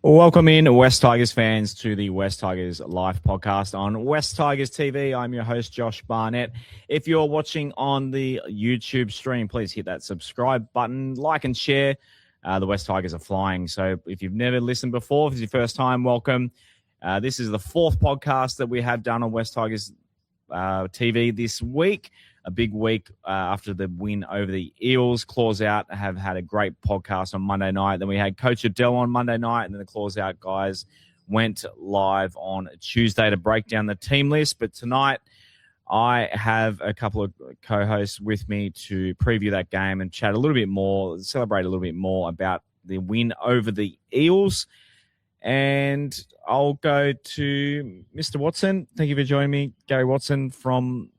Welcome in, West Tigers fans, to the West Tigers Live podcast on West Tigers TV. I'm your host, Josh Barnett. If you're watching on the YouTube stream, please hit that subscribe button, like and share. The West Tigers are flying. So if you've never listened before, if it's your first time, welcome. This is the fourth podcast that we have done on West Tigers TV this week. A big week after the win over the Eels. Claws Out have had a great podcast on Monday night. Then we had Coach Adel on Monday night, and then the Claws Out guys went live on Tuesday to break down the team list. But tonight, I have a couple of co-hosts with me to preview that game and chat a little bit more, celebrate a little bit more about the win over the Eels. And I'll go to Mr. Watson. Thank you for joining me, Gary Watson from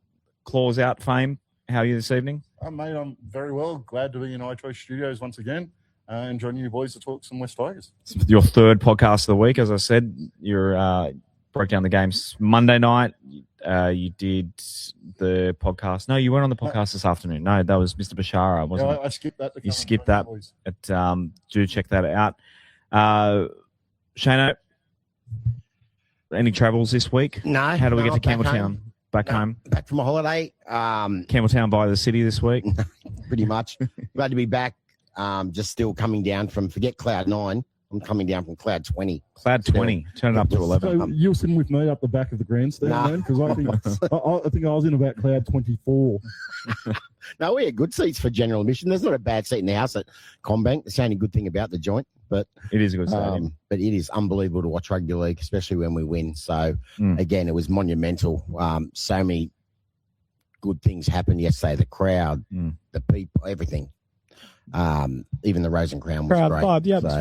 Claws Out fame. How are you this evening? Mate, I'm very well. Glad to be in iChoice Studios once again and joining you boys to talk some West Tigers. It's your third podcast of the week. As I said, you broke down the games Monday night. You did the podcast. No, you weren't on the podcast this afternoon. No, that was Mr. Bashara, wasn't it? I skipped that. You skipped that. But, do check that out. Shano, any travels this week? No. How do we get to Campbelltown? Back home? Back from a holiday. Campbelltown by the city this week? Pretty much. Glad to be back. Just still coming down from, forget Cloud 9. I'm coming down from Cloud 20. Cloud 20. Turn it up to 11. So you were sitting with me up the back of the grandstand, man? Because I think I was in about Cloud 24. No, we had good seats for general admission. There's not a bad seat in the house at Combank. That's the only good thing about the joint. But it is a good stadium. But it is unbelievable to watch rugby league, especially when we win. So, again, it was monumental. So many good things happened yesterday. The crowd, the people, everything. Even the Rose and Crown was great. Vibe, yeah, so.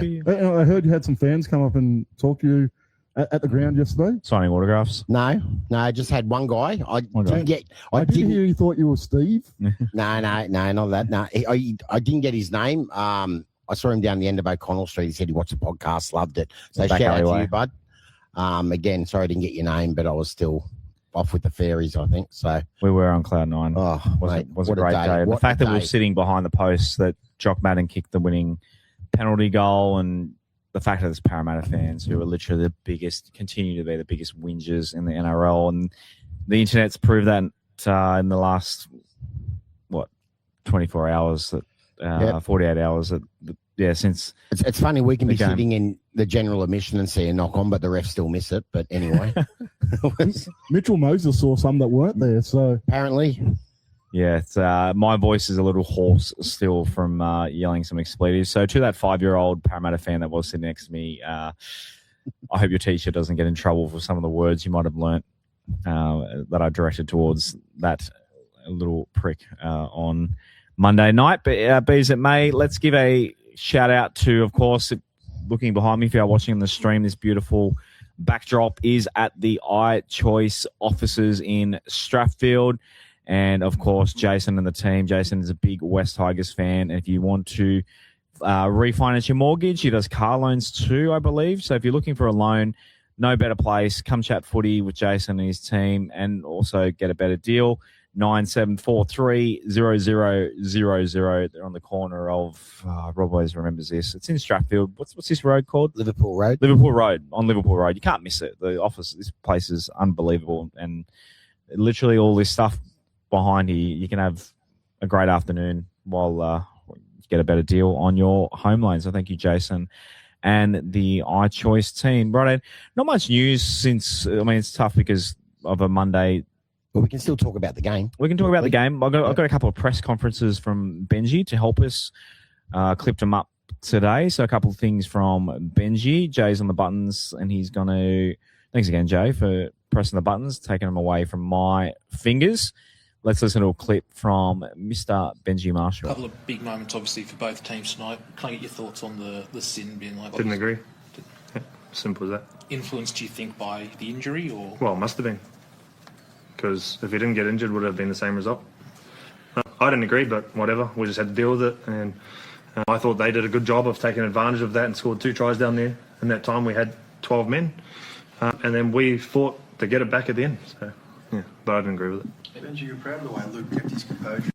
I heard you had some fans come up and talk to you at the ground yesterday. Signing autographs? No, I just had one guy. I didn't hear you thought you were Steve. No, not that. No, I didn't get his name. I saw him down the end of O'Connell Street. He said he watched the podcast, loved it. So shout out to you, bud. Again, sorry I didn't get your name, but I was still off with the fairies, I think. So we were on Cloud 9. Oh, was a great day. The fact that we were sitting behind the posts, that Jock Madden kicked the winning penalty goal, and the fact that there's Parramatta fans who are literally the biggest, continue to be the biggest whingers in the NRL, and the internet's proved that in the last 24 hours, 48 hours. Since it's funny we can be sitting in the general admission and see a knock on, but the refs still miss it. But anyway, Mitchell Moses saw some that weren't there, so apparently. Yeah, it's, my voice is a little hoarse still from yelling some expletives. So to that 5-year-old Parramatta fan that was sitting next to me, I hope your teacher doesn't get in trouble for some of the words you might have learnt that I directed towards that little prick on Monday night. But be as it may, let's give a shout out to, of course, looking behind me if you are watching the stream, this beautiful backdrop is at the iChoice offices in Strathfield. And, of course, Jason and the team. Jason is a big West Tigers fan. And if you want to refinance your mortgage, he does car loans too, I believe. So if you're looking for a loan, no better place. Come chat footy with Jason and his team and also get a better deal. 97430000. They're on the corner of, Rob always remembers this. It's in Strathfield. What's this road called? Liverpool Road. On Liverpool Road. You can't miss it. The office, this place is unbelievable. And literally all this stuff behind here, you can have a great afternoon while get a better deal on your home loan. So thank you, Jason, and the iChoice team. Right, not much news since, it's tough because of a Monday. Well, we can still talk about the game. We can talk about the game. I've got a couple of press conferences from Benji to help us. Clipped them up today. So a couple of things from Benji. Jay's on the buttons, and he's going to... Thanks again, Jay, for pressing the buttons, taking them away from my fingers. Let's listen to a clip from Mr. Benji Marshall. A couple of big moments, obviously, for both teams tonight. Can I get your thoughts on the sin being like... Didn't agree. Simple as that. Influenced, do you think, by the injury? Or Well, it must have been. Because if he didn't get injured, would it have been the same result? I didn't agree, but whatever. We just had to deal with it. And I thought they did a good job of taking advantage of that and scored 2 tries down there. In that time, we had 12 men. And then we fought to get it back at the end. So, yeah, but I didn't agree with it. Benji, you're proud of the way Luke kept his composure.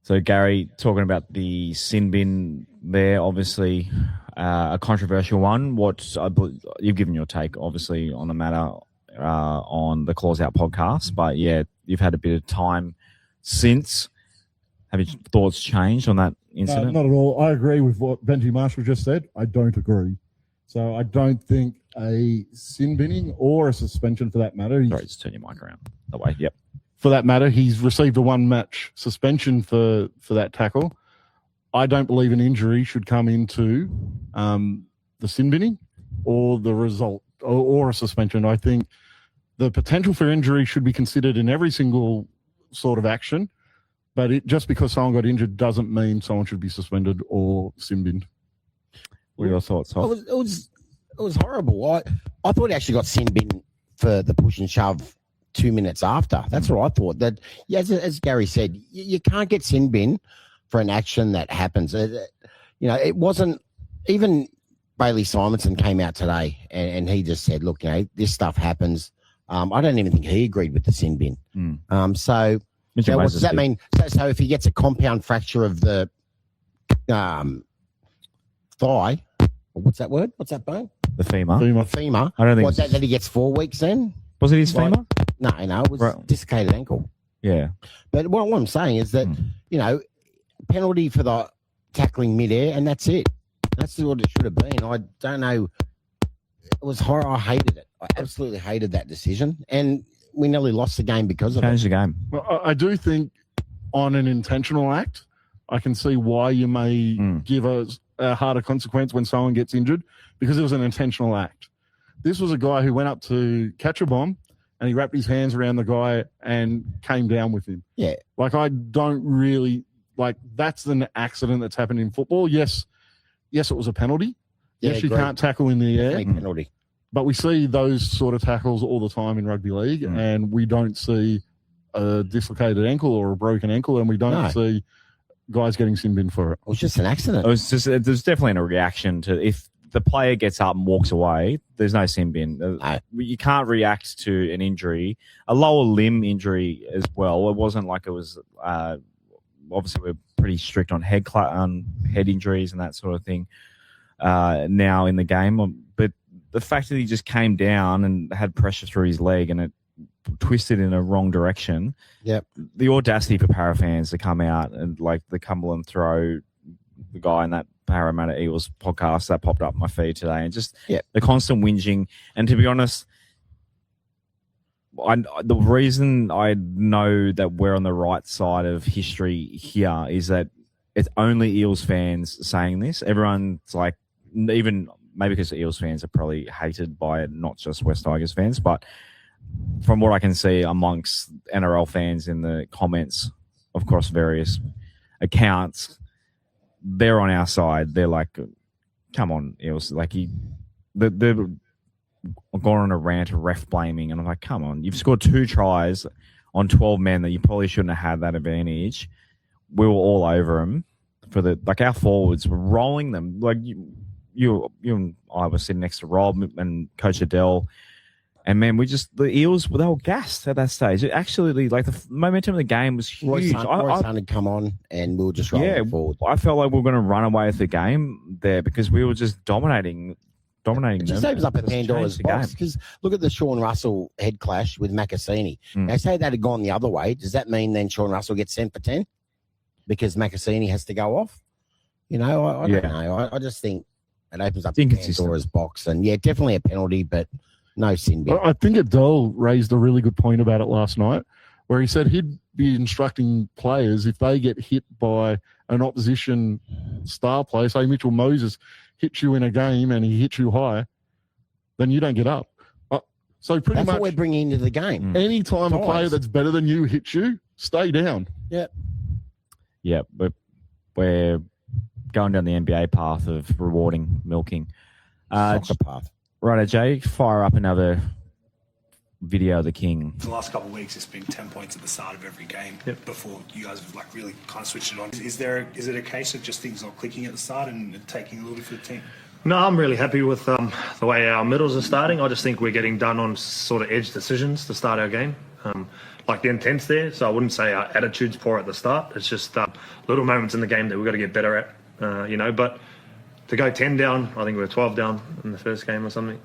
So, Gary, talking about the sin bin there, obviously a controversial one. You've given your take, obviously, on the matter on the Claws Out podcast. But, yeah, you've had a bit of time since. Have your thoughts changed on that incident? Not at all. I agree with what Benji Marshall just said. I don't agree. So I don't think a sin binning or a suspension for that matter. Sorry, just turn your mic around. That way, yep. For that matter, he's received a one-match suspension for that tackle. I don't believe an injury should come into the sin binning or the result or a suspension. I think the potential for injury should be considered in every single sort of action. But just because someone got injured doesn't mean someone should be suspended or sin binned. What are your thoughts, Hoff? It was horrible. I thought he actually got sin binned for the push and shove 2 minutes after. That's what I thought. That, yeah, as Gary said, you can't get sin bin for an action that happens. It wasn't even Bailey Simonson came out today and he just said, look, this stuff happens. I don't even think he agreed with the sin bin. So what does that mean? So if he gets a compound fracture of the thigh, what's that word? What's that bone? The femur. Femur. I don't think that he gets 4 weeks then? Was it his femur? No, it was dislocated ankle. Yeah. But what I'm saying is that, penalty for the tackling midair, and that's it. That's what it should have been. I don't know. It was horrible. I hated it. I absolutely hated that decision. And we nearly lost the game because of it. Changed the game. Well, I do think on an intentional act, I can see why you may give a harder consequence when someone gets injured because it was an intentional act. This was a guy who went up to catch a bomb and he wrapped his hands around the guy and came down with him. Yeah. I don't really that's an accident that's happened in football. Yes, it was a penalty. Yeah, yes, you can't tackle in the air. Penalty. But we see those sort of tackles all the time in rugby league, and we don't see a dislocated ankle or a broken ankle, and we don't see guys getting sin bin for it. It was just an accident. There's definitely a reaction to if the player gets up and walks away, there's no sin bin. No. You can't react to an injury, a lower limb injury as well. It wasn't like it was. Obviously, we're pretty strict on head injuries and that sort of thing now in the game. But the fact that he just came down and had pressure through his leg and it twisted in a wrong direction. Yep. The audacity for Para fans to come out and the Cumberland throw, the guy in that Parramatta Eels podcast that popped up in my feed today, and just the constant whinging. And to be honest, the reason I know that we're on the right side of history here is that it's only Eels fans saying this. Everyone's even maybe because the Eels fans are probably hated by it, not just West Tigers fans, but from what I can see amongst NRL fans in the comments, of course, various accounts, they're on our side. They're like, come on, Eels. They're gone on a rant of ref blaming, and I'm like, come on, you've scored 2 tries on 12 men that you probably shouldn't have had that advantage. We were all over them for our forwards were rolling them. You and I were sitting next to Rob and Coach Adel, and man, the Eels, they were gassed at that stage. It actually, the momentum of the game was huge. Royce Hunt had come on, and we were just rolling forward. I felt like we were going to run away with the game there because we were just dominating it just opens up a Pandora's box because look at the Sean Russell head clash with Macassini. They say that had gone the other way. Does that mean then Sean Russell gets sent for 10 because Macassini has to go off? I don't know. I just think it opens up Pandora's box, and definitely a penalty, but no sin bin. I think Adel raised a really good point about it last night, where he said he'd be instructing players if they get hit by an opposition star player, say Mitchell Moses hits you in a game and he hits you high, then you don't get up. So pretty That's much what we're bringing into the game. Any time a player that's better than you hits you, stay down. Yeah, but we're going down the NBA path of rewarding milking. Soccer path. Right, Jay, fire up another video of the King. For the last couple of weeks, it's been 10 points at the start of every game before you guys have really kind of switched it on. Is it a case of just things not clicking at the start and taking a little bit for the team? No, I'm really happy with the way our middles are starting. I just think we're getting done on sort of edge decisions to start our game. like the intent's there. So I wouldn't say our attitude's poor at the start. It's just little moments in the game that we've got to get better at, But to go 10 down, I think we were 12 down in the first game or something,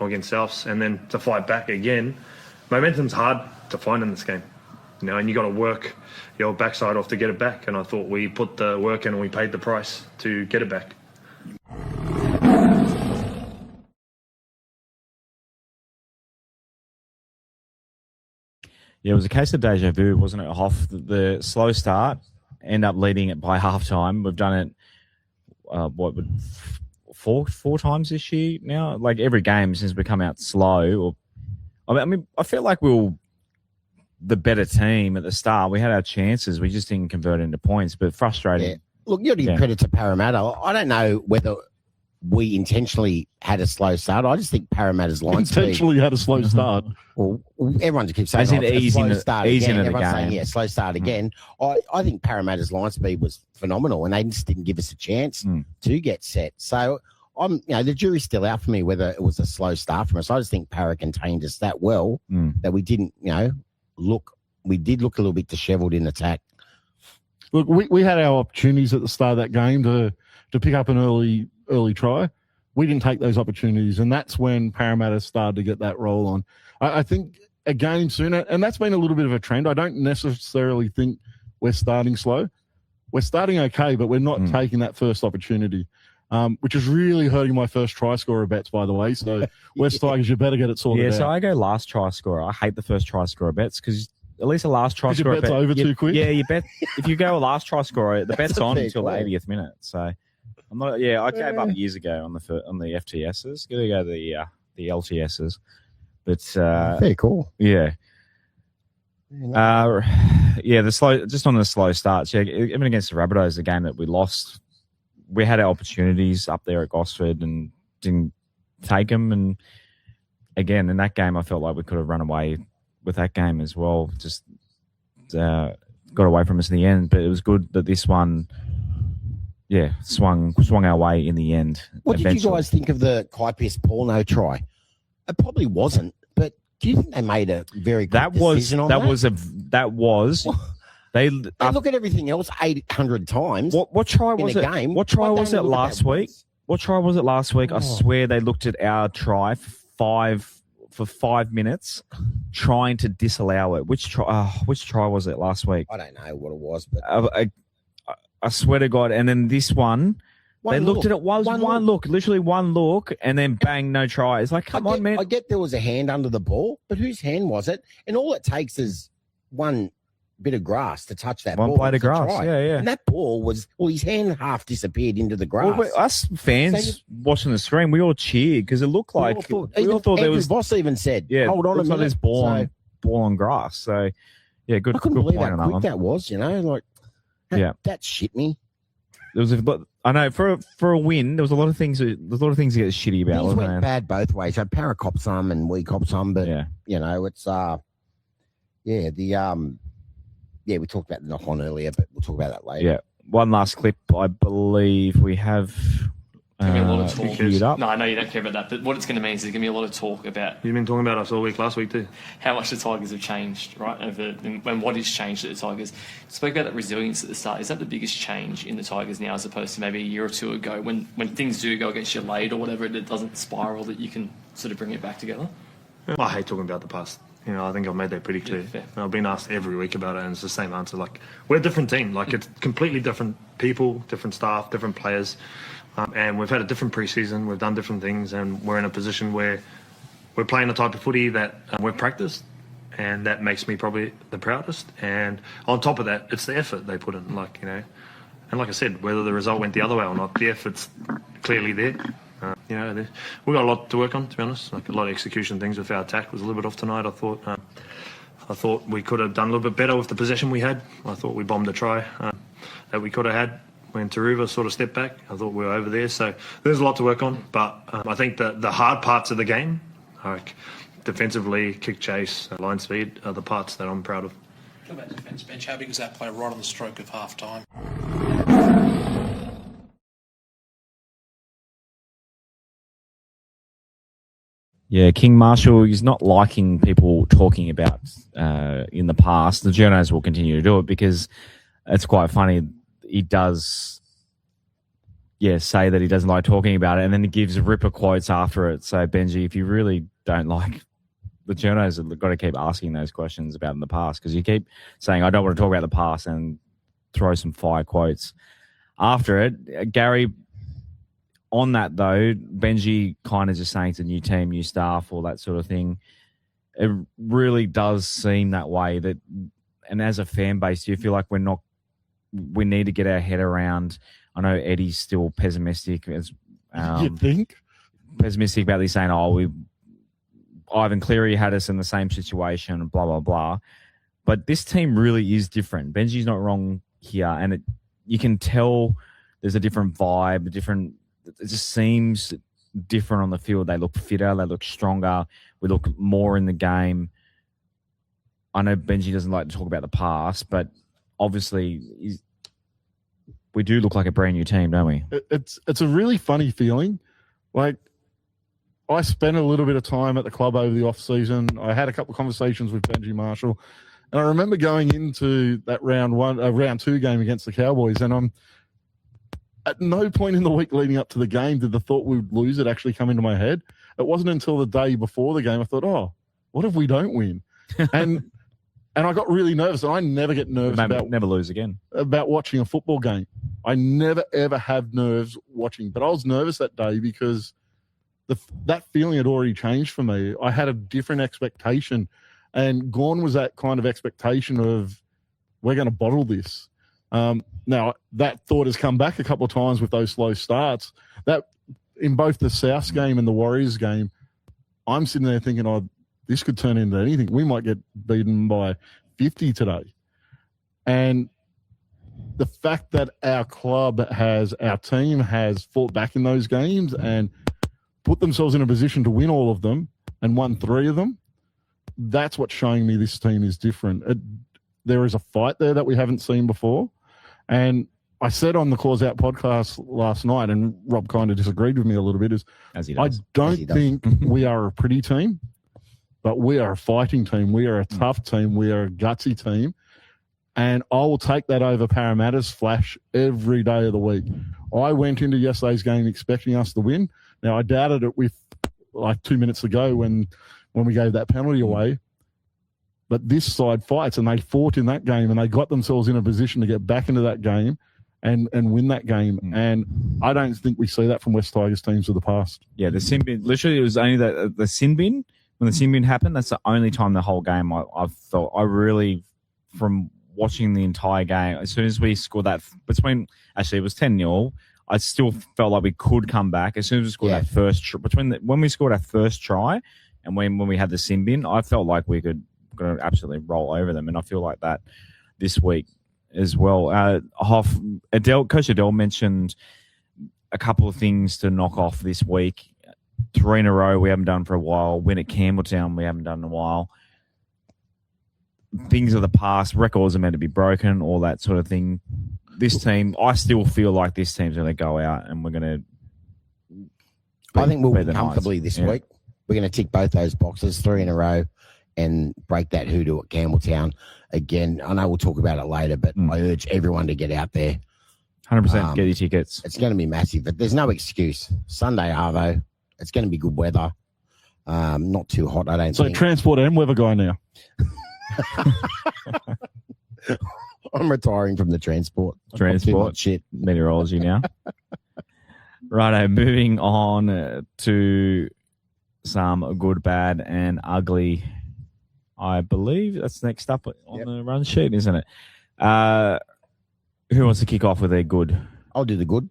against Souths, and then to fight back again, momentum's hard to find in this game. And you got to work your backside off to get it back. And I thought we put the work in and we paid the price to get it back. Yeah, it was a case of deja vu, wasn't it, Hoff? The slow start, end up leading it by halftime. We've done it, four times this year now? Like every game since we come out slow. I feel like we were the better team at the start. We had our chances. We just didn't convert into points, but frustrating. Yeah. Look, you got to give credit to Parramatta. I don't know whether we intentionally had a slow start. I just think Parramatta's line intentionally had a slow start. Well, everyone just keeps saying slow start again. Everyone's saying, slow start again. I think Parramatta's line speed was phenomenal, and they just didn't give us a chance to get set. So the jury's still out for me whether it was a slow start from us. I just think Parra contained us that well that we didn't, we did look a little bit dishevelled in attack. Look, we had our opportunities at the start of that game to pick up an early try. We didn't take those opportunities, and that's when Parramatta started to get that roll on. I think a game sooner, and that's been a little bit of a trend. I don't necessarily think we're starting slow. We're starting okay, but we're not taking that first opportunity, which is really hurting my first try scorer bets, by the way. So West Tigers, you better get it sorted out. Yeah, so I go last try scorer. I hate the first try scorer bets because at least the last try scorer bet over too quick. Yeah, you bet if you go a last try scorer, the bet's on until the 80th minute. So I'm not. Yeah, I gave up years ago on the FTSs. Gotta go the LTSs, but very cool. Yeah. The slow starts. Yeah, even against the Rabbitohs, the game that we lost, we had our opportunities up there at Gosford and didn't take them. And again, in that game, I felt like we could have run away with that game as well. Just got away from us in the end. But it was good that this one, swung our way in the end. What did you guys think of the Kaipis Porno try? It probably wasn't, but do you think they made a very good decision on that? That was. They look at everything else 800 times. What try was it? Game. What try was it last week? What try was it last week? I swear they looked at our try for 5 minutes, trying to disallow it. Which try was it last week? I don't know what it was, but I swear to God. And then this one they looked at it. One look, literally one look, and then bang, no try. It's like, come on, man. I get there was a hand under the ball, but whose hand was it? And all it takes is one bit of grass to touch that ball. One blade of grass, yeah. And that ball was, his hand half disappeared into the grass. Well, us fans watching the screen, we all cheered because it looked like we all thought there was. Boss even said, "Hold on a minute." Like there's ball on grass. So, yeah, good. I couldn't believe how quick that was. That shit me. There was I know for a win, there was a lot of things. There's a lot of things to get shitty about. Things went bad both ways. So Para copped some and we copped some, but it's we talked about the knock on earlier, but we'll talk about that later. Yeah, one last clip. I believe we have. There's going to be a lot of talk. Up. No, I know you don't care about that, but what it's going to mean is there's going to be a lot of talk about. You've been talking about us all week last week too. How much the Tigers have changed, right? And what has changed at the Tigers. Spoke about that resilience at the start. Is that the biggest change in the Tigers now, as opposed to maybe a year or two ago, when things do go against your late or whatever, it doesn't spiral, that you can sort of bring it back together? I hate talking about the past. I think I've made that pretty clear. Yeah, I've been asked every week about it, and it's the same answer. Like, we're a different team. Like, it's completely different people, different staff, different players. And we've had a different preseason. We've done different things, and we're in a position where we're playing the type of footy that we've practiced, and that makes me probably the proudest. And on top of that, it's the effort they put in. And like I said, whether the result went the other way or not, the effort's clearly there. We've got a lot to work on, to be honest. Like, a lot of execution things with our attack was a little bit off tonight. I thought we could have done a little bit better with the possession we had. I thought we bombed a try that we could have had when Taruva sort of stepped back. I thought we were over there. So there's a lot to work on. But I think the hard parts of the game, like defensively, kick chase, line speed, are the parts that I'm proud of. Talk about defence, Bench. How big was that play right on the stroke of half time? Yeah, King Marshall is not liking people talking about in the past. The journos will continue to do it because it's quite funny. He does, say that he doesn't like talking about it, and then he gives ripper quotes after it. So, Benji, if you really don't like the journos, have got to keep asking those questions about in the past because you keep saying, I don't want to talk about the past, and throw some fire quotes after it. Gary, on that, though, Benji kind of just saying it's a new team, new staff, all that sort of thing. It really does seem that way. That, and as a fan base, do you feel like we need to get our head around? I know Eddie's still pessimistic. As you think? Pessimistic about this, saying, Ivan Cleary had us in the same situation, blah, blah, blah. But this team really is different. Benji's not wrong here, and you can tell there's a different vibe, it just seems different on the field. They look fitter. They look stronger. We look more in the game. I know Benji doesn't like to talk about the past, but obviously we do look like a brand new team, don't we? It's a really funny feeling. Like, I spent a little bit of time at the club over the off season. I had a couple of conversations with Benji Marshall, and I remember going into that round 2 game against the Cowboys, and at no point in the week leading up to the game did the thought we would lose it actually come into my head. It wasn't until the day before the game I thought, what if we don't win? And I got really nervous. And I never get nervous never lose again about watching a football game. I never ever have nerves watching, but I was nervous that day because that feeling had already changed for me. I had a different expectation, and gone was that kind of expectation of we're going to bottle this. Now, that thought has come back a couple of times with those slow starts. That in both the Souths game and the Warriors game, I'm sitting there thinking, this could turn into anything. We might get beaten by 50 today. And the fact that our team has fought back in those games and put themselves in a position to win all of them and won 3 of them, that's what's showing me this team is different. There is a fight there that we haven't seen before. And I said on the Claws Out podcast last night, and Rob kind of disagreed with me a little bit, I don't think we are a pretty team, but we are a fighting team. We are a tough team. We are a gutsy team. And I will take that over Parramatta's flash every day of the week. I went into yesterday's game expecting us to win. Now, I doubted it with like 2 minutes ago when we gave that penalty away. But this side fights, and they fought in that game, and they got themselves in a position to get back into that game and win that game. And I don't think we see that from West Tigers teams of the past. Yeah, the sin bin, literally it was only the sin bin. When the sin bin happened, that's the only time the whole game I felt, from watching the entire game, as soon as we scored that, it was 10-0, I still felt like we could come back. As soon as we scored that first, when we scored our first try and when we had the sin bin, I felt like we could absolutely roll over them, and I feel like that this week as well. Coach Adel mentioned a couple of things to knock off this week. 3 in a row we haven't done for a while. Win at Campbelltown we haven't done in a while. Things of the past, records are meant to be broken, all that sort of thing. This team, I still feel like this team's going to go out and we're going to. I think we'll win comfortably this week. We're going to tick both those boxes, 3 in a row, and break that hoodoo at Campbelltown. Again, I know we'll talk about it later, but I urge everyone to get out there. 100% get your tickets. It's going to be massive, but there's no excuse. Sunday, Arvo. It's going to be good weather. Not too hot, I don't think. So transport and weather guy now. I'm retiring from the transport. Shit. Meteorology now. Righto, moving on to some good, bad, and ugly. I believe that's next up on the run sheet, isn't it? Who wants to kick off with their good? I'll do the good.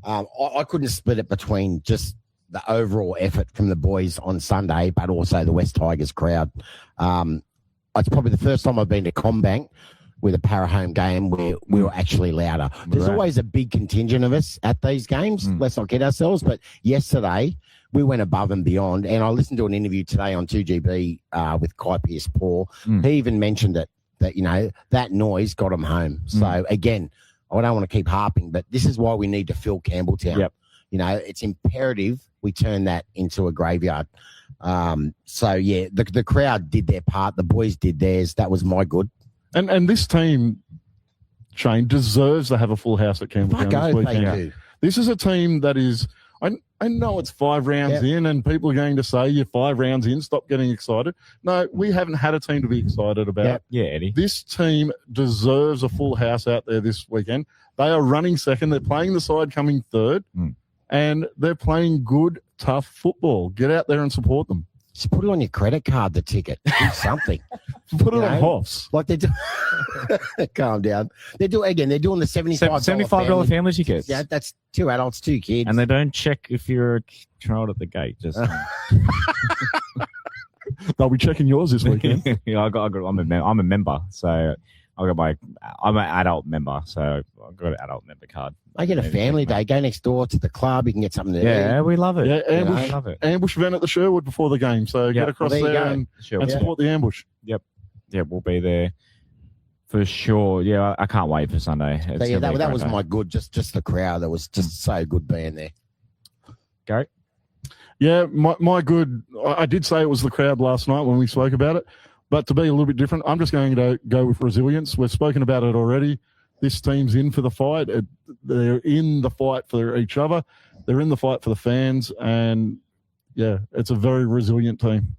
I couldn't split it between just the overall effort from the boys on Sunday, but also the West Tigers crowd. It's probably the first time I've been to Combank with a Para home game where we were actually louder. There's always a big contingent of us at these games. Let's not kid ourselves. But yesterday, we went above and beyond. And I listened to an interview today on 2GB with Kai Pearce-Paul. He even mentioned it, that, that noise got them home. So, again, I don't want to keep harping, but this is why we need to fill Campbelltown. It's imperative we turn that into a graveyard. So yeah, the crowd did their part. The boys did theirs. That was my good. And this team, Shane, deserves to have a full house at Campbelltown this weekend. They do. This is a team that is. I know it's 5 rounds in, and people are going to say you're 5 rounds in. Stop getting excited. No, we haven't had a team to be excited about. Yeah, Eddie. This team deserves a full house out there this weekend. They are running second. They're playing the side coming third, and they're playing good, tough football. Get out there and support them. Just put it on your credit card, the ticket. Do something. Put it on Hoffs. Like they do. Calm down. They're doing the $75 family tickets. Yeah, that's 2 adults, 2 kids. And they don't check if you're controlled at the gate. Just they'll be checking yours this weekend. yeah, I'm a member, so I'm an adult member, so I've got an adult member card. I get a family day. Go next door to the club. You can get something to eat. Yeah, we love it. Yeah, I love it. Ambush event at the Sherwood before the game. So get across there and support the ambush. Yep. Yeah, we'll be there for sure. Yeah, I can't wait for Sunday. So yeah, that was my good. Just the crowd. That was just so good being there. Gary? Yeah, my good. I did say it was the crowd last night when we spoke about it, but to be a little bit different, I'm just going to go with resilience. We've spoken about it already. This team's in for the fight. They're in the fight for each other. They're in the fight for the fans, and yeah, it's a very resilient team.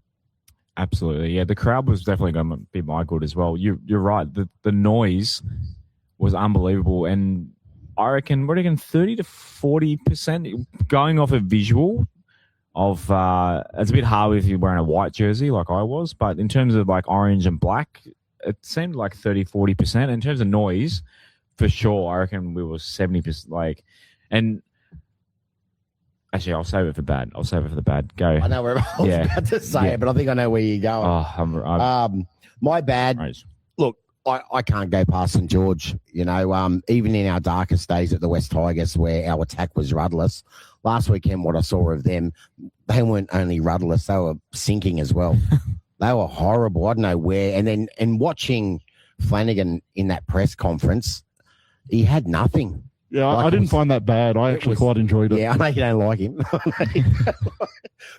Absolutely, yeah. The crowd was definitely going to be my good as well. You're right. The noise was unbelievable, and I reckon 30 to 40% going off a visual of. It's a bit hard if you're wearing a white jersey like I was, but in terms of like orange and black, it seemed like 30-40%. In terms of noise, for sure, I reckon we were 70%. And actually, I'll save it for bad. Go. I know where I was about to say it, but I think I know where you're going. Oh, my bad. Right. Look, I can't go past St. George. You know, even in our darkest days at the West Tigers, where our attack was rudderless. Last weekend, what I saw of them, they weren't only rudderless; they were sinking as well. They were horrible. I don't know where. And watching Flanagan in that press conference, he had nothing. Yeah, I didn't find that bad. I actually quite enjoyed it. Yeah, I know you don't like him.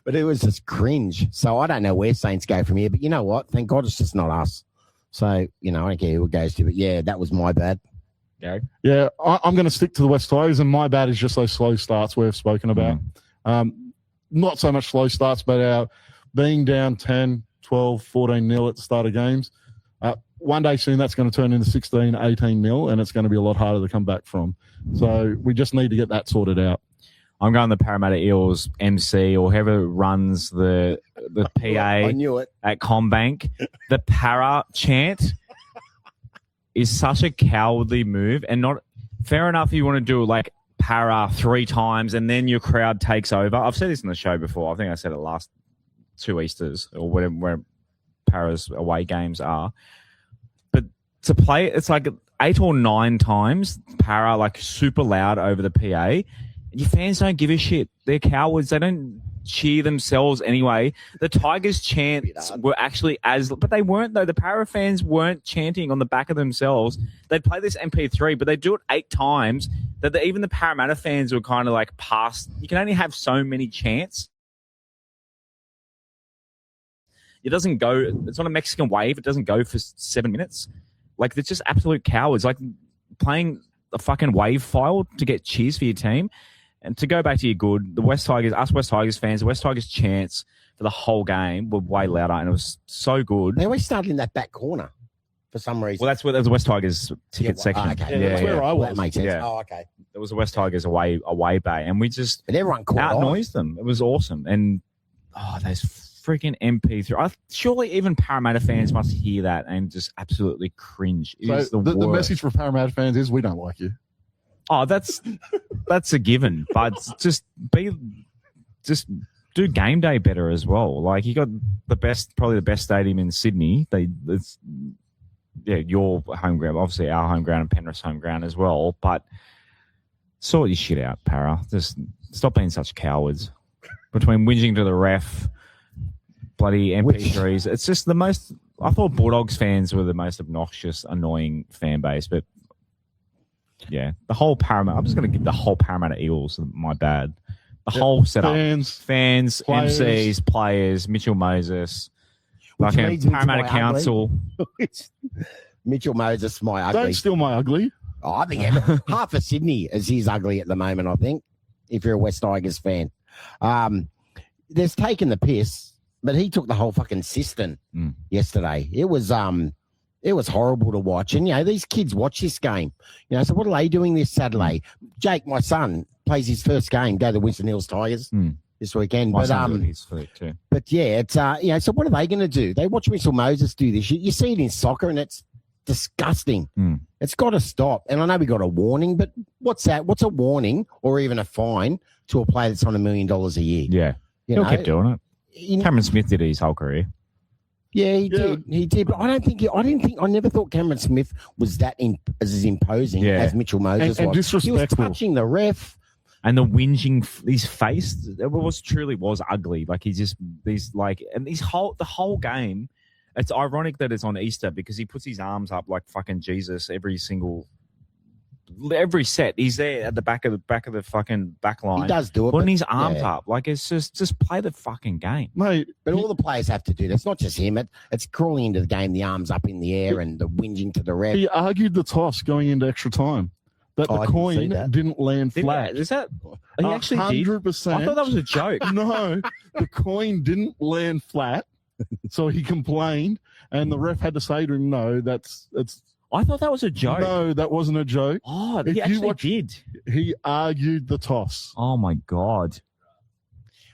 But it was just cringe. So I don't know where Saints go from here. But you know what? Thank God it's just not us. So, you know, I don't care who it goes to. But, yeah, that was my bad. Yeah, I'm going to stick to the West Tigers, and my bad is just those slow starts we've spoken about. Not so much slow starts, but our being down 10, 12, 14-0 at the start of games. One day soon that's going to turn into 16, 18-0, and it's going to be a lot harder to come back from. So we just need to get that sorted out. I'm going the Parramatta Eels MC or whoever runs the PA I knew it. at Combank. The para chant is such a cowardly move, and not fair enough if you want to do like para 3 times and then your crowd takes over. I've said this in the show before. I think I said it last 2 Easters or whatever where Para's away games are. But to play, it's like 8 or 9 times para like super loud over the PA. Your fans don't give a shit. They're cowards. They don't cheer themselves anyway. The Tigers chants were actually but they weren't though. The Para fans weren't chanting on the back of themselves. They'd play this MP3, but they do it 8 times that even the Parramatta fans were kind of like past. You can only have so many chants. It doesn't go. It's not a Mexican wave. It doesn't go for 7 minutes. Like, they're just absolute cowards. Like playing a fucking wave file to get cheers for your team. And to go back to your good, the West Tigers, us West Tigers fans, the West Tigers chants for the whole game were way louder, and it was so good. They always started in that back corner for some reason. Well, that's where there's the West Tigers ticket section. Okay. Yeah, that's where I was. That makes sense. Yeah. Oh, okay. There was the West Tigers away bay, and we just But everyone caught out-noised them. It was awesome. And, those freaking MP3. Surely even Parramatta fans must hear that and just absolutely cringe. It is the message for Parramatta fans is we don't like you. Oh, that's a given. But just do game day better as well. Like, you got probably the best stadium in Sydney. Your home ground, obviously our home ground and Penrith's home ground as well. But sort your shit out, Para. Just stop being such cowards. Between whinging to the ref, bloody MP3s, it's just the most. I thought Bulldogs fans were the most obnoxious, annoying fan base, but. Yeah, the whole Parramatta. I'm just going to give the whole Parramatta Eels my bad. The whole setup. Players. Fans, MCs, players, Mitchell Moses, Which fucking leads me to Parramatta my Council. Mitchell Moses, my ugly. Don't steal my ugly. Oh, I think half of Sydney is his ugly at the moment, I think, if you're a West Tigers fan. There's taken the piss, but he took the whole fucking system yesterday. It was horrible to watch. And, these kids watch this game. So what are they doing this Saturday? Jake, my son, plays his first game, go to the Winston Hills Tigers this weekend. My son's doing his for it too. But, yeah, it's, so what are they going to do? They watch Mitchell Moses do this. You see it in soccer, and it's disgusting. It's got to stop. And I know we got a warning, but what's that? What's a warning or even a fine to a player that's on $1 million a year? Yeah. He'll keep doing it. Cameron Smith did it his whole career. Yeah, he did. He did. But I never thought Cameron Smith was that as imposing as Mitchell Moses and was. disrespectful. He was touching the ref. And the whinging, his face, truly was ugly. Like the whole game. It's ironic that it's on Easter because he puts his arms up like fucking Jesus every set. He's there at the back of the fucking back line. He does do it. Putting his arms up. Like, it's just play the fucking game. Mate, but all the players have to do that. It's not just him. It's crawling into the game, the arms up in the air and the whinging to the ref. he argued the toss going into extra time. That the coin didn't land flat. Is that? He actually 100%. I thought that was a joke. No, the coin didn't land flat. So he complained, and the ref had to say to him, "No, that's." I thought that was a joke. No, that wasn't a joke. Oh, he actually did. He argued the toss. Oh my god!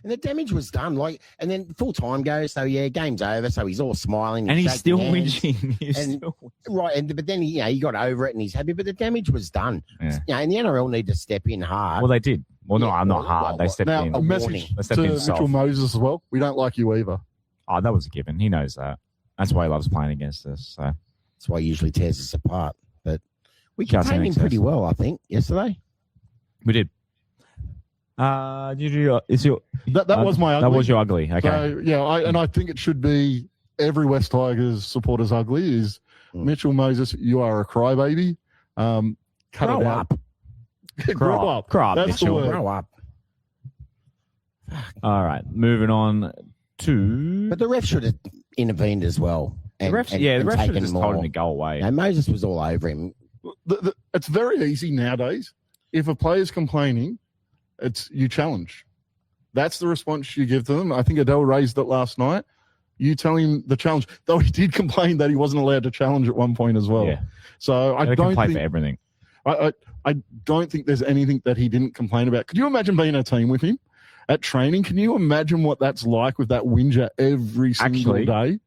And the damage was done. And then full time goes. So game's over. So he's all smiling, and he's still whinging. Right, but then he got over it and he's happy. But the damage was done. Yeah. And the NRL need to step in hard. Well, they did. Well, no, I'm not hard. They stepped in. A message to Mitchell Moses as well. We don't like you either. Oh, that was a given. He knows that. That's why he loves playing against us. So that's why he usually tears us apart. But we contained him pretty well, I think, yesterday. We did. That was my ugly. That was your ugly. Okay. So, I think it should be every West Tigers supporter's ugly is Mitchell Moses. You are a crybaby. Cut Grow it out. up. Grow up. Grow up, That's Mitchell. the word. Grow up. All right, moving on to. But the ref should have intervened as well. The ref should have just told him to go away. Moses was all over him. It's very easy nowadays. If a player's complaining, you challenge. That's the response you give to them. I think Adel raised it last night. You tell him the challenge, though he did complain that he wasn't allowed to challenge at one point as well. Yeah. So I don't complain think for everything. I don't think there's anything that he didn't complain about. Could you imagine being a team with him at training? Can you imagine what that's like with that whinger every single day?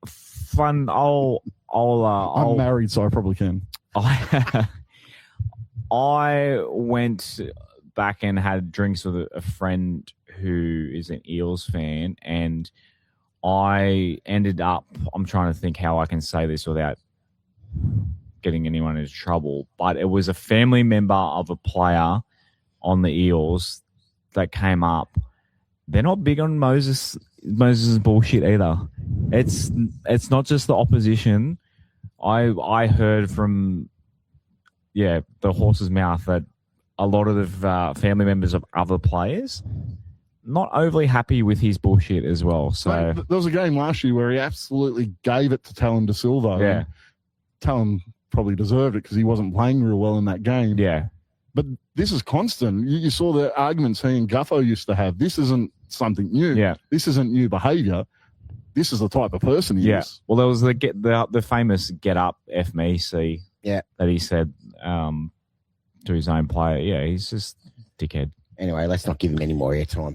Fun. I'm married, so I probably can. I went back and had drinks with a friend who is an Eels fan, and I ended up, I'm trying to think how I can say this without getting anyone into trouble, but it was a family member of a player on the Eels that came up. They're not big on Moses' bullshit either. It's not just the opposition. I heard from the horse's mouth that a lot of the family members of other players not overly happy with his bullshit as well. So there was a game last year where he absolutely gave it to Talon De Silva. Yeah, Talon probably deserved it because he wasn't playing real well in that game. Yeah, but this is constant. You saw the arguments he and Guffo used to have. This isn't something new. Yeah, this isn't new behaviour. This is the type of person he is. Well, there was the famous "Get up, F me, see." Yeah, that he said to his own player. Yeah, he's just a dickhead. Anyway, let's not give him any more airtime.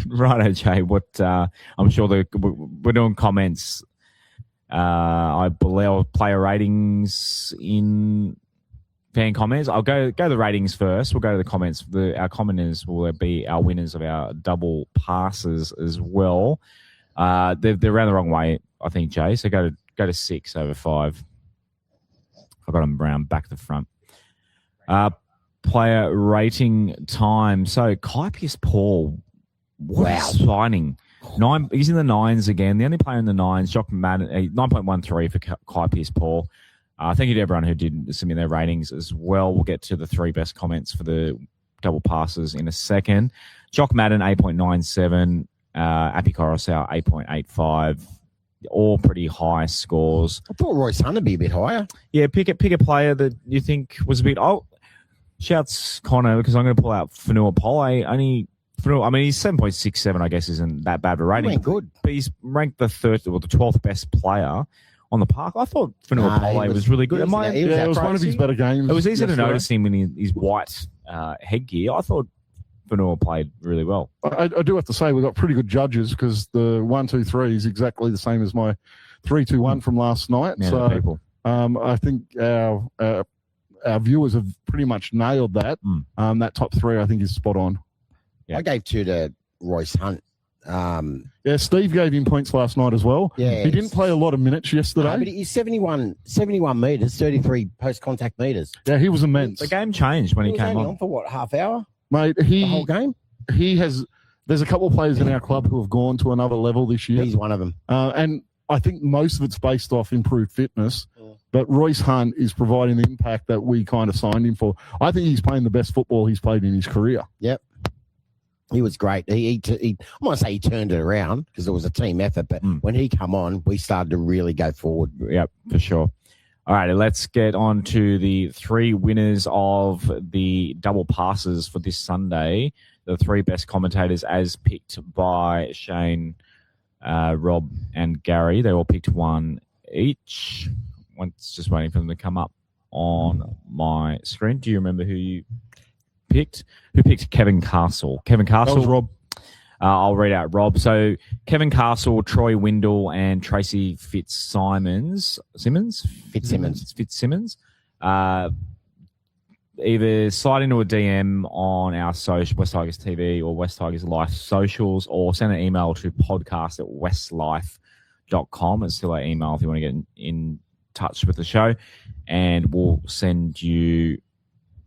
Right, Jay. What I'm sure we're doing comments. I believe player ratings in fan comments. I'll go the ratings first. We'll go to the comments. Our commenters will be our winners of our double passes as well. They're around the wrong way, I think, Jay. So go to 6 over 5. I got them around back to front. Player rating time. So Kai Pearce-Paul, what a signing. 9. He's in the 9s again. The only player in the 9s, Jock Madden, 9.13 for Kai Pearce-Paul. Thank you to everyone who did submit their ratings as well. We'll get to the 3 best comments for the double passes in a second. Jock Madden, 8.97. Api Coruscant, 8.85. All pretty high scores. I thought Royce Hunt would be a bit higher. Yeah, pick a player that you think was a bit... Oh, shouts Connor, because I'm going to pull out Fanua Pole. He's 7.67, I guess, isn't that bad of a rating. Good. But he's ranked the 12th best player on the park. I thought Fanua Pole was really good. It was one of his better games. It was easy to yesterday. notice him in his white headgear. I thought Fanua played really well. I do have to say we've got pretty good judges because the 1-2-3 is exactly the same as my 3-2-1 from last night. Yeah, so people. I think our viewers have pretty much nailed that. That top three, I think, is spot on. Yeah. I gave 2 to Royce Hunt. Steve gave him points last night as well. Yeah, he didn't play a lot of minutes yesterday. No, but he's 71 metres, 33 post-contact metres. Yeah, he was immense. The game changed when he came only on. for what, half hour? Mate, The whole game? There's a couple of players in our club who have gone to another level this year. He's one of them. And I think most of it's based off improved fitness. But Royce Hunt is providing the impact that we kind of signed him for. I think he's playing the best football he's played in his career. Yep. He was great. I want to say he turned it around because it was a team effort, but when he come on, we started to really go forward. Yep, for sure. All right, let's get on to the 3 winners of the double passes for this Sunday. The 3 best commentators as picked by Shane, Rob, and Gary. They all picked 1 each. One's just waiting for them to come up on my screen. Do you remember who you picked? Who picked Kevin Castle? Kevin Castle. That was Rob. I'll read out Rob. So Kevin Castle, Troy Windle, and Tracy Fitzsimmons. Either slide into a DM on our West Tigers TV or West Tigers Life socials, or send an email to podcast@westlife.com. It's still our email if you want to get in touch with the show, and we'll send you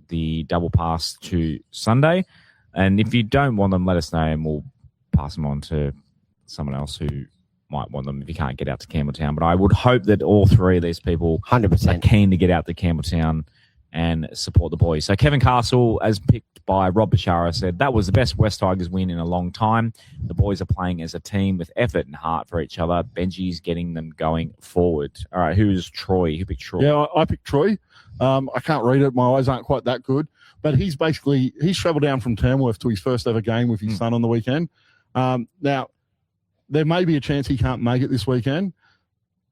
the double pass to Sunday. And if you don't want them, let us know and we'll pass them on to someone else who might want them if you can't get out to Campbelltown. But I would hope that all 3 of these people 100% are keen to get out to Campbelltown and support the boys. So Kevin Castle, as picked by Rob Bashara, said that was the best West Tigers win in a long time. The boys are playing as a team with effort and heart for each other. Benji's getting them going forward. All right, who's Troy? Who picked Troy? Yeah, I picked Troy. I can't read it. My eyes aren't quite that good. But he's travelled down from Tamworth to his first ever game with his son on the weekend. Now, there may be a chance he can't make it this weekend,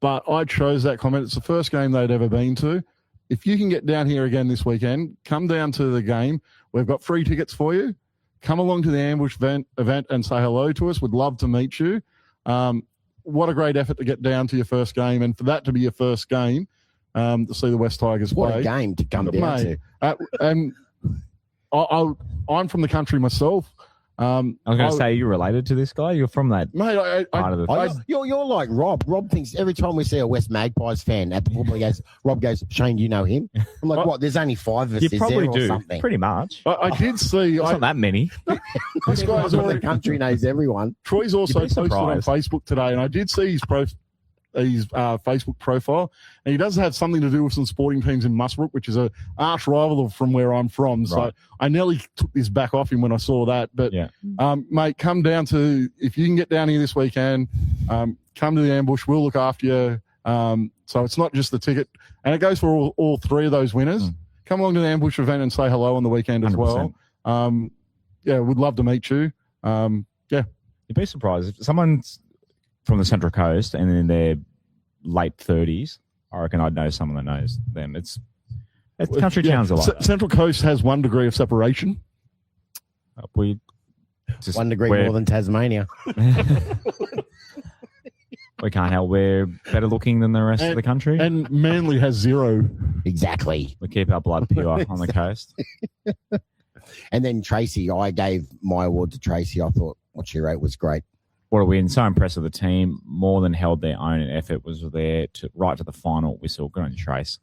but I chose that comment. It's the first game they'd ever been to. If you can get down here again this weekend, come down to the game. We've got free tickets for you. Come along to the ambush event and say hello to us. We'd love to meet you. What a great effort to get down to your first game, and for that to be your first game, to see the West Tigers play. What a game to come down to. And I'm from the country myself. I was going to say, you're related to this guy? You're from that mate, part of the... You're like Rob. Rob thinks every time we see a West Magpies fan at the football, Rob goes, Shane, do you know him? I'm like, what? There's only 5 of us. You is probably there, do, or something? pretty much. I did see... It's not that many. This guy's Everyone in the country knows everyone. Troy's also You'd be posted on surprised. Facebook today, and I did see his Facebook profile, and he does have something to do with some sporting teams in Musbrook, which is a arch rival from where I'm from. So Right. I nearly took this back off him when I saw that. But mate, come down to, if you can get down here this weekend, come to the ambush. We'll look after you. So it's not just the ticket, and it goes for all 3 of those winners. Come along to the ambush event and say hello on the weekend as 100%. well. We'd love to meet you. You'd be surprised if someone's from the Central Coast and in their late 30s. I reckon I'd know someone that knows them. It's country towns are like that. Central Coast has 1 degree of separation. We just, 1 degree more than Tasmania. we can't help. We're better looking than the rest of the country. And Manly has 0. Exactly. We keep our blood pure on the coast. And then Tracy, I gave my award to Tracy. I thought what she wrote was great. What a win. So impressive. The team more than held their own, and effort was there right to the final whistle. Good on you, Trace.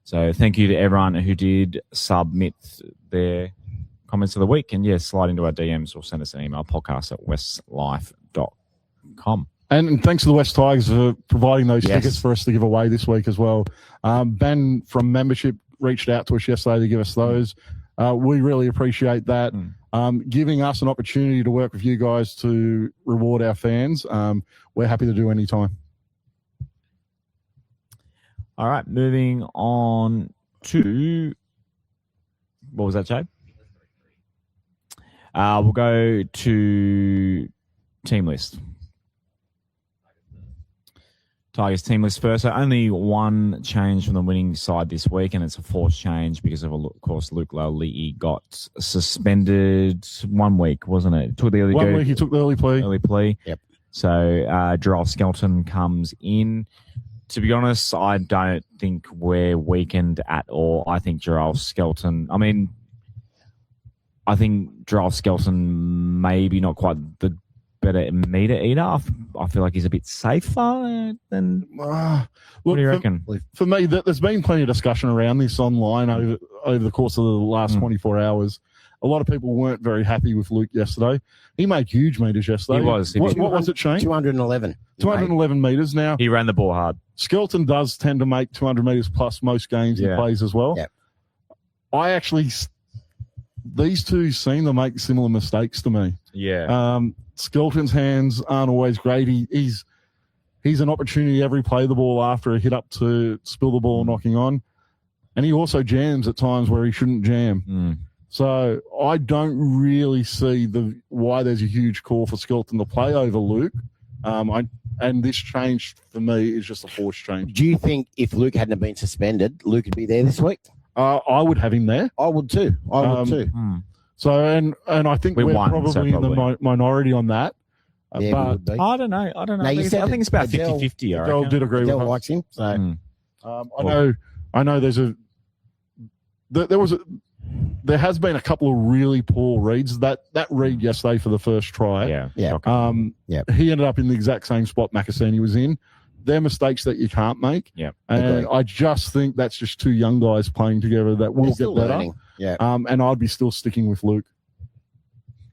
So thank you to everyone who did submit their comments of the week. And slide into our DMs or send us an email, podcast@westlife.com. And thanks to the West Tigers for providing those tickets for us to give away this week as well. Ben from membership reached out to us yesterday to give us those. We really appreciate that. Giving us an opportunity to work with you guys to reward our fans. We're happy to do any time. All right, moving on to what was that, Jay? We'll go to team list. Tigers team list first. So only one change from the winning side this week, and it's a forced change because of course, Luke Lali'i got suspended 1 week, wasn't it? Took the early 1 week, he took the early plea. Early plea. Yep. So Gerald Skelton comes in. To be honest, I don't think we're weakened at all. I think Gerald Skelton, I think Gerald Skelton maybe not quite the better meter eater. I feel like he's a bit safer than. What do you reckon? For me, there's been plenty of discussion around this online over the course of the last 24 hours. A lot of people weren't very happy with Luke yesterday. He made huge meters yesterday. He was. What was it, Shane? 211. 211 meters. Now, he ran the ball hard. Skelton does tend to make 200 meters plus most games he plays as well. Yep. These two seem to make similar mistakes to me. Yeah. Skelton's hands aren't always great. He's an opportunity every play the ball after a hit up to spill the ball knocking on. And he also jams at times where he shouldn't jam. So I don't really see why there's a huge call for Skelton to play over Luke. And this change for me is just a forced change. Do you think if Luke hadn't been suspended, Luke would be there this week? I would have him there. I would too. So, and I think we're probably in the minority on that. Yeah, but I don't know. No, I think it's about 50-50. Adel did agree with Adel us. likes him. So I know there has been a couple of really poor reads. That read yesterday for the first try. Yeah. He ended up in the exact same spot Makasini was in. They're mistakes that you can't make. Yeah. And I just think that's just two young guys playing together that will get better. Learning. Yeah. And I'd be still sticking with Luke.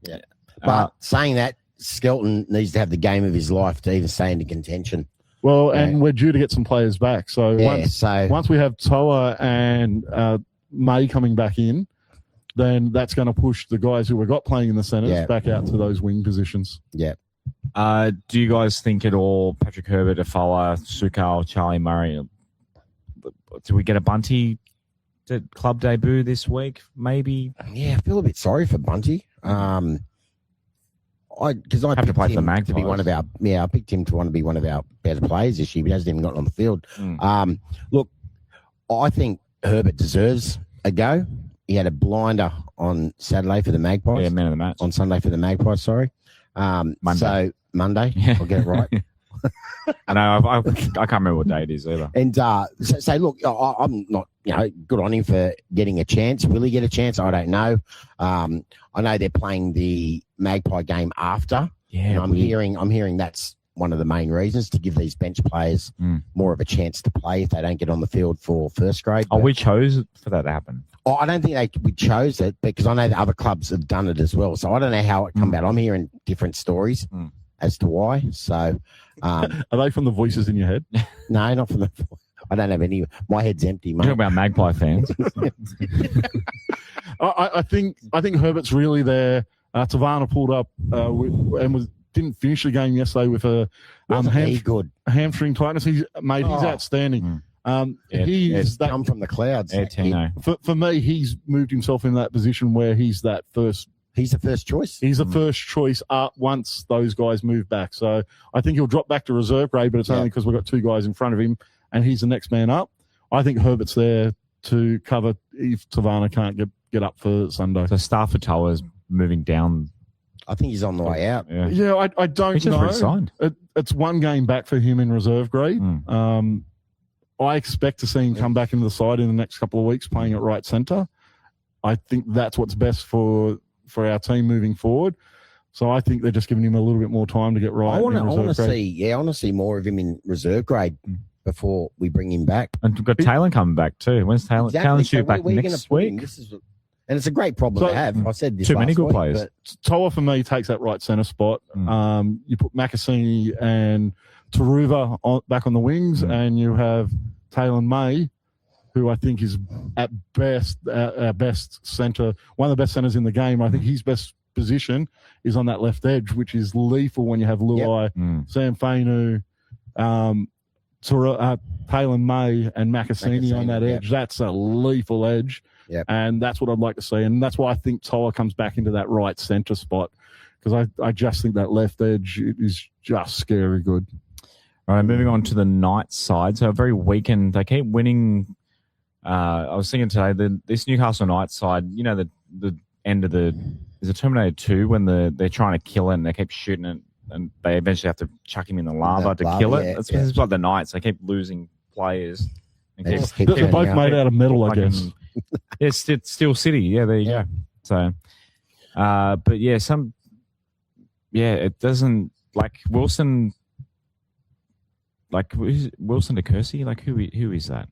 Yeah. But saying that, Skelton needs to have the game of his life to even stay into contention. Well, and we're due to get some players back. So once we have Toa and May coming back in, then that's going to push the guys who we've got playing in the centres back out to those wing positions. Yeah. Do you guys think at all, Patrick Herbert, Afoa, Sukal, Charlie Murray, do we get a Bunty club debut this week? Maybe. Yeah, I feel a bit sorry for Bunty. Because I have to play for the Magpies. To be one of our, I picked him to want to be one of our better players this year, but he hasn't even gotten on the field. Look, I think Herbert deserves a go. He had a blinder on Saturday for the Magpies. Yeah, man of the match. On Sunday for the Magpies, sorry. Monday. So Monday, I'll get it right. I know. I can't remember what day it is either. And so look, I'm not, good on him for getting a chance. Will he get a chance? I don't know. I know they're playing the Magpie game after. Yeah, and I'm hearing that's one of the main reasons to give these bench players more of a chance to play if they don't get on the field for first grade. Oh, we chose for that to happen. Oh, I don't think we chose it because I know that other clubs have done it as well. So I don't know how it come about. I'm hearing different stories as to why. So, are they from the voices in your head? No, not from the. I don't have any. My head's empty, mate. Talk about Magpie fans. I think Herbert's really there. Tavana pulled up didn't finish the game yesterday with a hamstring tightness. He's outstanding. He's come from the clouds. For me, he's moved himself in that position where he's that first. He's the first choice. He's the first choice up once those guys move back. So I think he'll drop back to reserve grade, but it's only because we've got two guys in front of him and he's the next man up. I think Herbert's there to cover if Tavana can't get up for Sunday. So Stafford Tower's moving down. I think he's on the way out. Yeah, I don't know. It's one game back for him in reserve grade. I expect to see him come back into the side in the next couple of weeks playing at right centre. I think that's what's best for our team moving forward. So I think they're just giving him a little bit more time to get right. I want to see more of him in reserve grade before we bring him back. And we've got Taylor coming back too. When's Taylor? Taylor's due back next week. And it's a great problem to have. I said this too many good players. Toa for me takes that right centre spot. You put Makasini and Taruva back on the wings, and you have Taylor May who I think is at best our best centre, one of the best centres in the game. I think his best position is on that left edge, which is lethal when you have Luai, Sam Fainu, Palin May, and Makasini on that edge. That's a lethal edge, and that's what I'd like to see. And that's why I think Toa comes back into that right centre spot, because I just think that left edge is just scary good. All right, moving on to the Knights side. So a very weakened. They keep winning. I was thinking today, this Newcastle Knights side, you know, the end of is it Terminator 2 when they're trying to kill it and they keep shooting it and they eventually have to chuck him in the lava to kill it. It's like the Knights. They keep losing players. And they're both made out of metal, I guess. It's Steel City. Yeah, there you go. So, but yeah, it doesn't, like Wilson, Wilson DeCourcy, like who is that?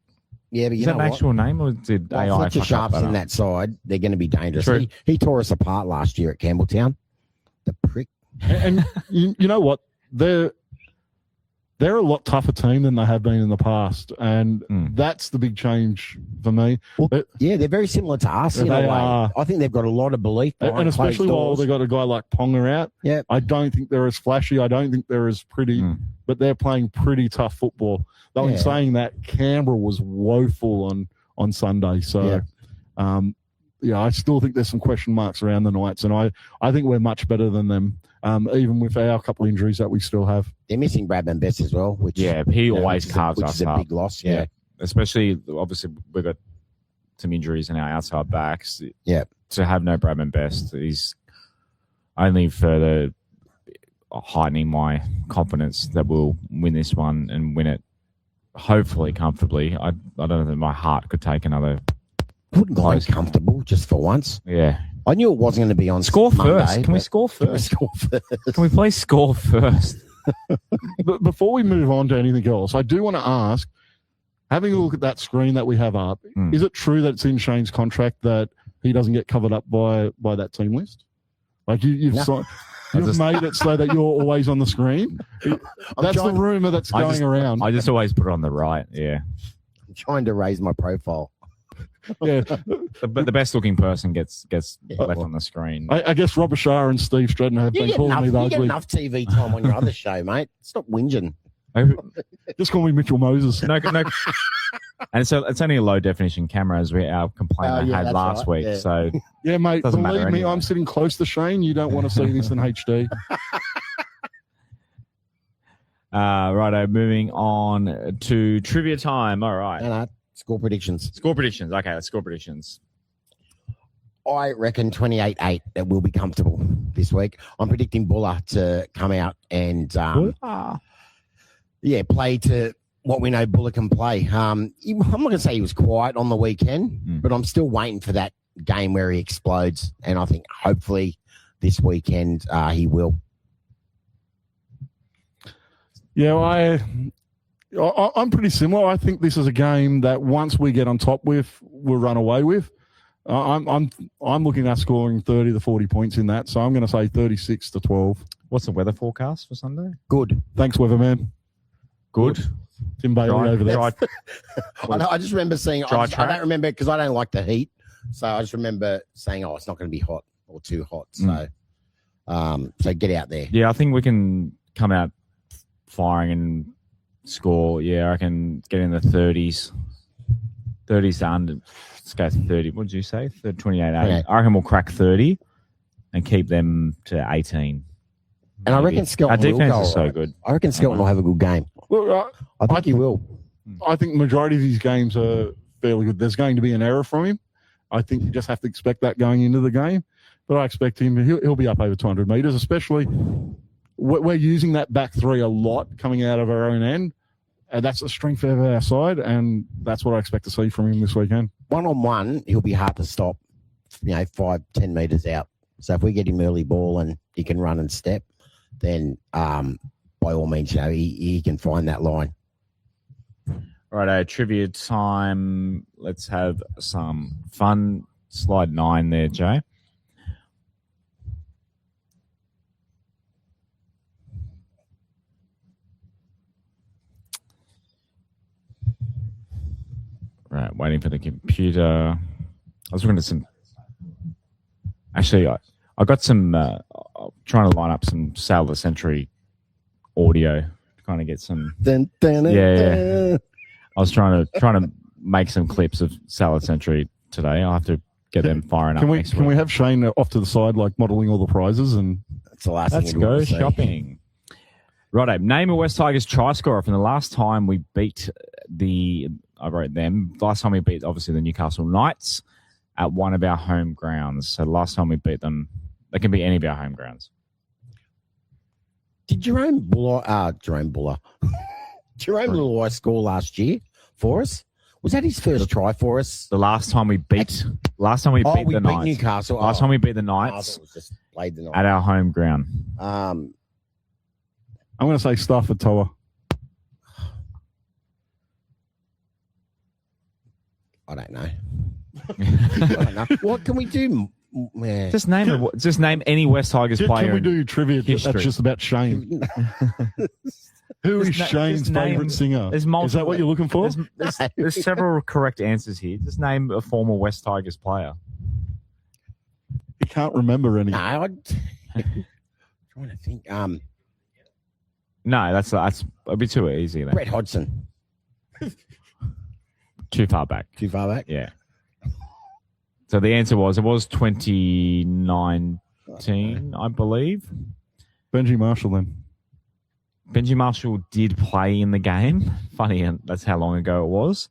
Yeah, but is that an actual name, or did AI Fletcher Sharp's in that side? They're going to be dangerous. He tore us apart last year at Campbelltown. The prick. And you know what? They're a lot tougher team than they have been in the past, and that's the big change for me. Well, they're very similar to us in a way. I think they've got a lot of belief, and especially while they've got a guy like Ponga out. Yeah, I don't think they're as flashy. I don't think they're as pretty, but they're playing pretty tough football. Though in saying that, Canberra was woeful on Sunday. So, I still think there's some question marks around the Knights, and I think we're much better than them. Even with our couple injuries that we still have. They're missing Bradman Best as well, which he always carves us up. Which is a big loss, Especially, obviously, we've got some injuries in our outside backs. Yeah. To have no Bradman Best is only further heightening my confidence that we'll win this one and win it, hopefully, comfortably. I don't know that my heart could take another. Wouldn't play comfortable just for once. Yeah. I knew it wasn't going to be on score Monday, first. Can we score first? Can we please score first? But before we move on to anything else, I do want to ask, having a look at that screen that we have up, is it true that it's in Shane's contract that he doesn't get covered up by that team list? Like you've made it so that you're always on the screen. That's the rumor that's going around. I just always put it on the right. Yeah. I'm trying to raise my profile. Yeah, but the best looking person gets left on the screen. I guess Robert Shah and Steve Stratton have been calling me the ugly. You get enough TV time on your other show, mate. Stop whinging. Just call me Mitchell Moses. No. And so it's only a low definition camera, as our complaint had last week. Yeah. So yeah, mate. Believe me, anyway. I'm sitting close to Shane. You don't want to see this in HD. Righto, moving on to trivia time. All right. No. Score predictions. Okay, let's score predictions. I reckon 28-8 that will be comfortable this week. I'm predicting Buller to come out and play to what we know Buller can play. I'm not going to say he was quiet on the weekend, but I'm still waiting for that game where he explodes, and I think hopefully this weekend he will. Yeah, I'm pretty similar. I think this is a game that once we get on top with, we'll run away with. I'm looking at scoring 30 to 40 points in that, so I'm going to say 36-12. What's the weather forecast for Sunday? Good. Thanks, weatherman. Good. Tim Bailey over there. I just remember seeing. I don't remember because I don't like the heat, so I just remember saying, "Oh, it's not going to be hot or too hot." So, so get out there. Yeah, I think we can come out firing and score. Yeah, I can get in the 30s. 30s to under. Let's go 30. What did you say? 28-8. I reckon we'll crack 30 and keep them to 18. And I reckon Skelton our defense will is so right. good. I reckon Skelton will have a good game. Well, I think he will. I think the majority of these games are fairly good. There's going to be an error from him. I think you just have to expect that going into the game. But I expect him, he'll be up over 200 metres, especially we're using that back three a lot coming out of our own end. And that's a strength of our side, and that's what I expect to see from him this weekend. One-on-one, he'll be hard to stop, 5-10 metres out. So if we get him early ball and he can run and step, then by all means, he can find that line. Right, trivia time. Let's have some fun. Slide 9 there, Jay. Right, waiting for the computer. I was looking at some. Actually, I got some. Trying to line up some Sail of the Century audio to kind of get some. Yeah. I was trying to make some clips of Sail of the Century today. I'll have to get them firing up. Can we have Shane off to the side, like modelling all the prizes? And that's the last let's thing go shopping. Righto, name a West Tigers try scorer from the last time we beat I wrote them. Last time we beat, obviously, the Newcastle Knights at one of our home grounds. So the last time we beat them, they can be any of our home grounds. Did Jerome Bulloy score last year for us? Was that his first try for us? The last time we beat the Knights. Newcastle. Last time we beat the Knights at our home ground. I'm going to say Stafford Toa. I don't know. What can we do? Man. Just name any West Tigers player. Can we do trivia that's just about Shane? Who is Shane's favourite singer? Is that what you're looking for? There's several correct answers here. Just name a former West Tigers player. He can't remember any. No, I'm trying to think. No, that's a bit too easy. Then. Brett Hodgson. Too far back. Too far back? Yeah. So the answer was 2019, I believe. Benji Marshall then. Benji Marshall did play in the game. Funny, that's how long ago it was.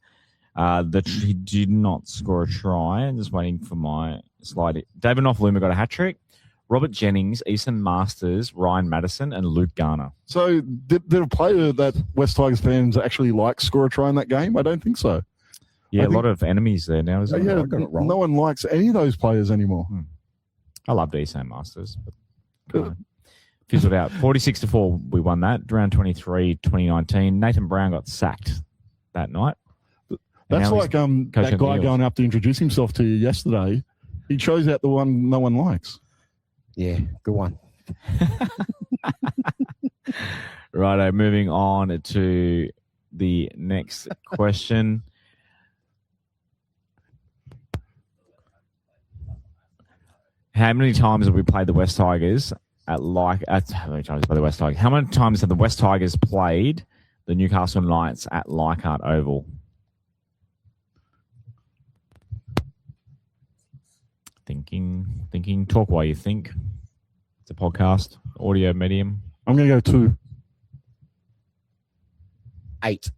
He did not score a try. I'm just waiting for my slide. David Nofaluma got a hat-trick. Robert Jennings, Easton Masters, Ryan Madison, and Luke Garner. So did a player that West Tigers fans actually like score a try in that game? I don't think so. Yeah, a lot of enemies there now, isn't there? Yeah, no one likes any of those players anymore. I loved Easton Masters, but fizzled out. 46-4, we won that. Round 23, 2019. Nathan Brown got sacked that night. That's like that guy going up to introduce himself to you yesterday. He chose out the one no one likes. Yeah, good one. Righto, moving on to the next question. How many times have we played the West Tigers how many times have the West Tigers? How many times have the West Tigers played the Newcastle Knights at Leichhardt Oval? Thinking. Talk while you think. It's a podcast, audio medium. I'm going to go 2. 8.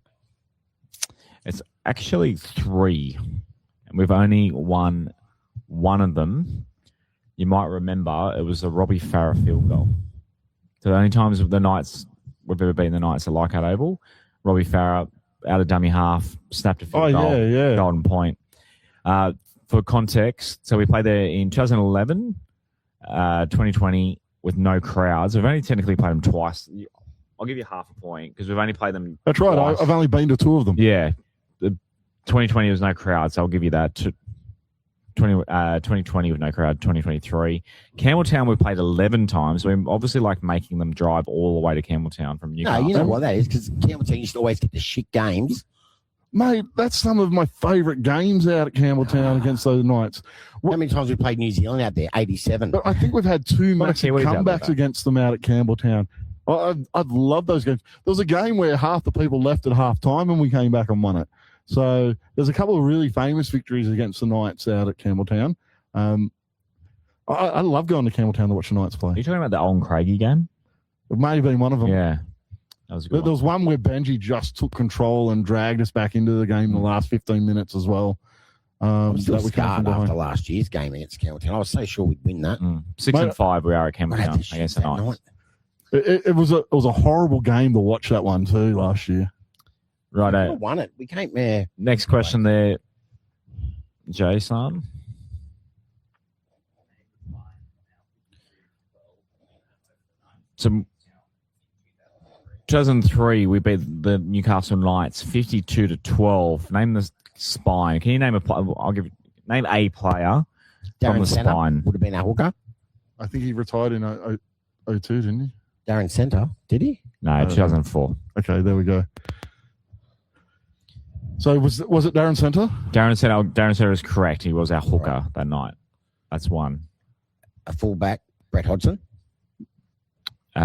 It's actually 3, and we've only won one of them. You might remember it was a Robbie Farah field goal. So the only times the Knights we've ever beaten the Knights at Leichhardt Oval, Robbie Farah out of dummy half, snapped a field goal, golden point. For context, so we played there in 2011, 2020 with no crowds. We've only technically played them twice. I'll give you half a point because we've only played them That's right. twice. I've only been to 2 of them. Yeah. The 2020 was no crowd, so I'll give you that. 2020 with no crowd, 2023. Campbelltown we played 11 times. We obviously like making them drive all the way to Campbelltown from Newcastle. No, you know what that is because Campbelltown used to always get the shit games. Mate, that's some of my favourite games out at Campbelltown against those Knights. How many times we played New Zealand out there? 87. But I think we've had 2 massive comebacks against them out at Campbelltown. I've loved those games. There was a game where half the people left at half time and we came back and won it. So there's a couple of really famous victories against the Knights out at Campbelltown. I love going to Campbelltown to watch the Knights play. Are you talking about the Owen Craigie game? It may have been one of them. Yeah. That was a good There was one where Benji just took control and dragged us back into the game in the last 15 minutes as well. I'm still scarred after last year's game against Campbelltown. I was so sure we'd win that. 6-5 we are at Campbelltown against the Knights. It was a horrible game to watch that one too last year. Right. We won it. We came there. Next question there, Jason. So 2003, we beat the Newcastle Knights 52-12. Name the spine. Can you name a player? Name a player from the Centre spine. would have been our hooker. I think he retired in 02, didn't he? Darren Centre, did he? No, 2004. Okay, there we go. So was it Darren Centre? Darren Centre is correct. He was our hooker that night. That's one. A fullback, Brett Hodgson. Did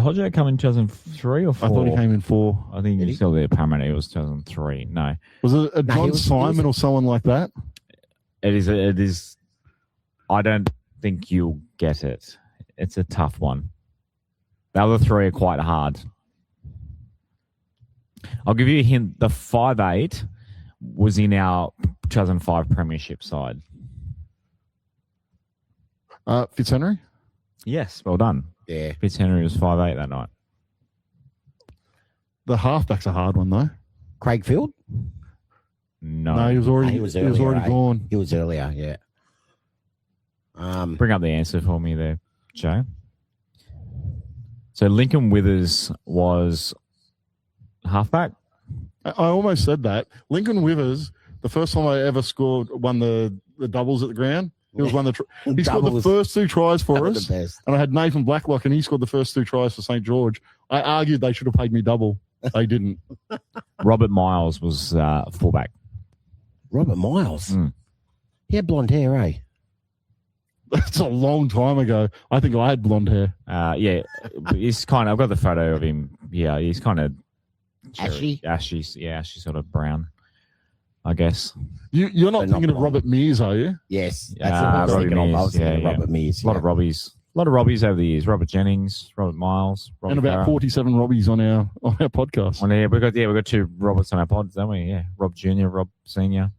Hodge come in 2003 or 4? I thought he came in 4. I think he's still there. Parramatta. It was 2003. No. Was it a John Simon or someone like that? It is. I don't think you'll get it. It's a tough one. The other 3 are quite hard. I'll give you a hint. The 5'8" was in our 2005 Premiership side. Fitzhenry? Yes, well done. Yeah. Fitzhenry was 5'8" that night. The halfback's a hard one, though. Craig Field? No, he was already gone. He was earlier, yeah. Bring up the answer for me there, Joe. So Lincoln Withers was halfback. I almost said that. Lincoln Withers, the first time I ever won the doubles at the ground, he was one of the he scored the first 2 tries for us. And I had Nathan Blacklock, and he scored the first 2 tries for St. George. I argued they should have paid me double. They didn't. Robert Miles was fullback. Robert Miles? He had blonde hair, eh? That's a long time ago. I think I had blonde hair. Yeah, he's kind of. I've got the photo of him. Yeah, he's kind of ashy. Yeah, ashy sort of brown, I guess. You're not thinking of Robert Mears, are you? Yes, that's what I was thinking of. I was thinking of Robert Mears. A lot of Robbies over the years. Robert Jennings, Robert Miles, Robert and about Farah. 47 Robbies on our podcast. We've got 2 Roberts on our pods, don't we? Yeah, Rob Junior, Rob Senior.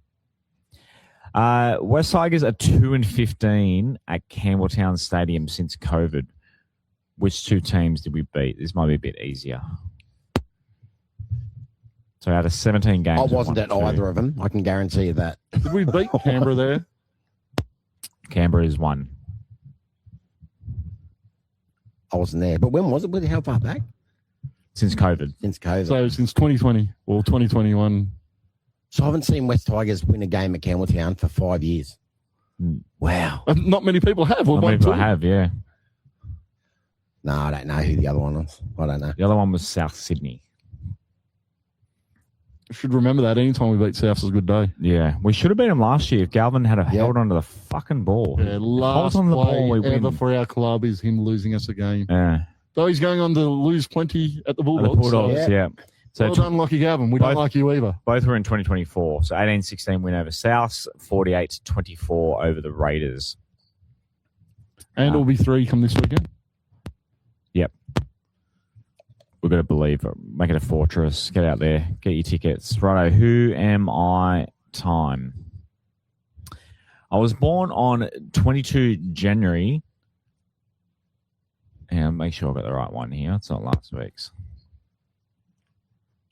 West Tigers are 2-15 at Campbelltown Stadium since COVID. Which 2 teams did we beat? This might be a bit easier. So out of 17 games, I wasn't at either of them. I can guarantee you that. Did we beat Canberra there? Canberra is 1. I wasn't there. But when was it? How far back? Since COVID. So since 2020 or 2021. So I haven't seen West Tigers win a game at Campbelltown for 5 years. Wow. Not many people have. Not many people have, yeah. No, I don't know who the other one was. I don't know. The other one was South Sydney. Should remember that. Anytime we beat Souths is a good day. Yeah. We should have beat them last year if Galvin had held onto the fucking ball. Yeah, last on the play ball, ever for our club is him losing us a game. Yeah. Though he's going on to lose plenty at the Bulldogs. Yeah. So well done, Lockie Galvin. We don't like you either. Both were in 2024. So 18-16 win over Souths, 48-24 over the Raiders. And it'll be 3 come this weekend. Yep. We've got to believe. Make it a fortress. Get out there. Get your tickets. Righto. Who am I time? I was born on 22 January. And make sure I got the right one here. It's not last week's.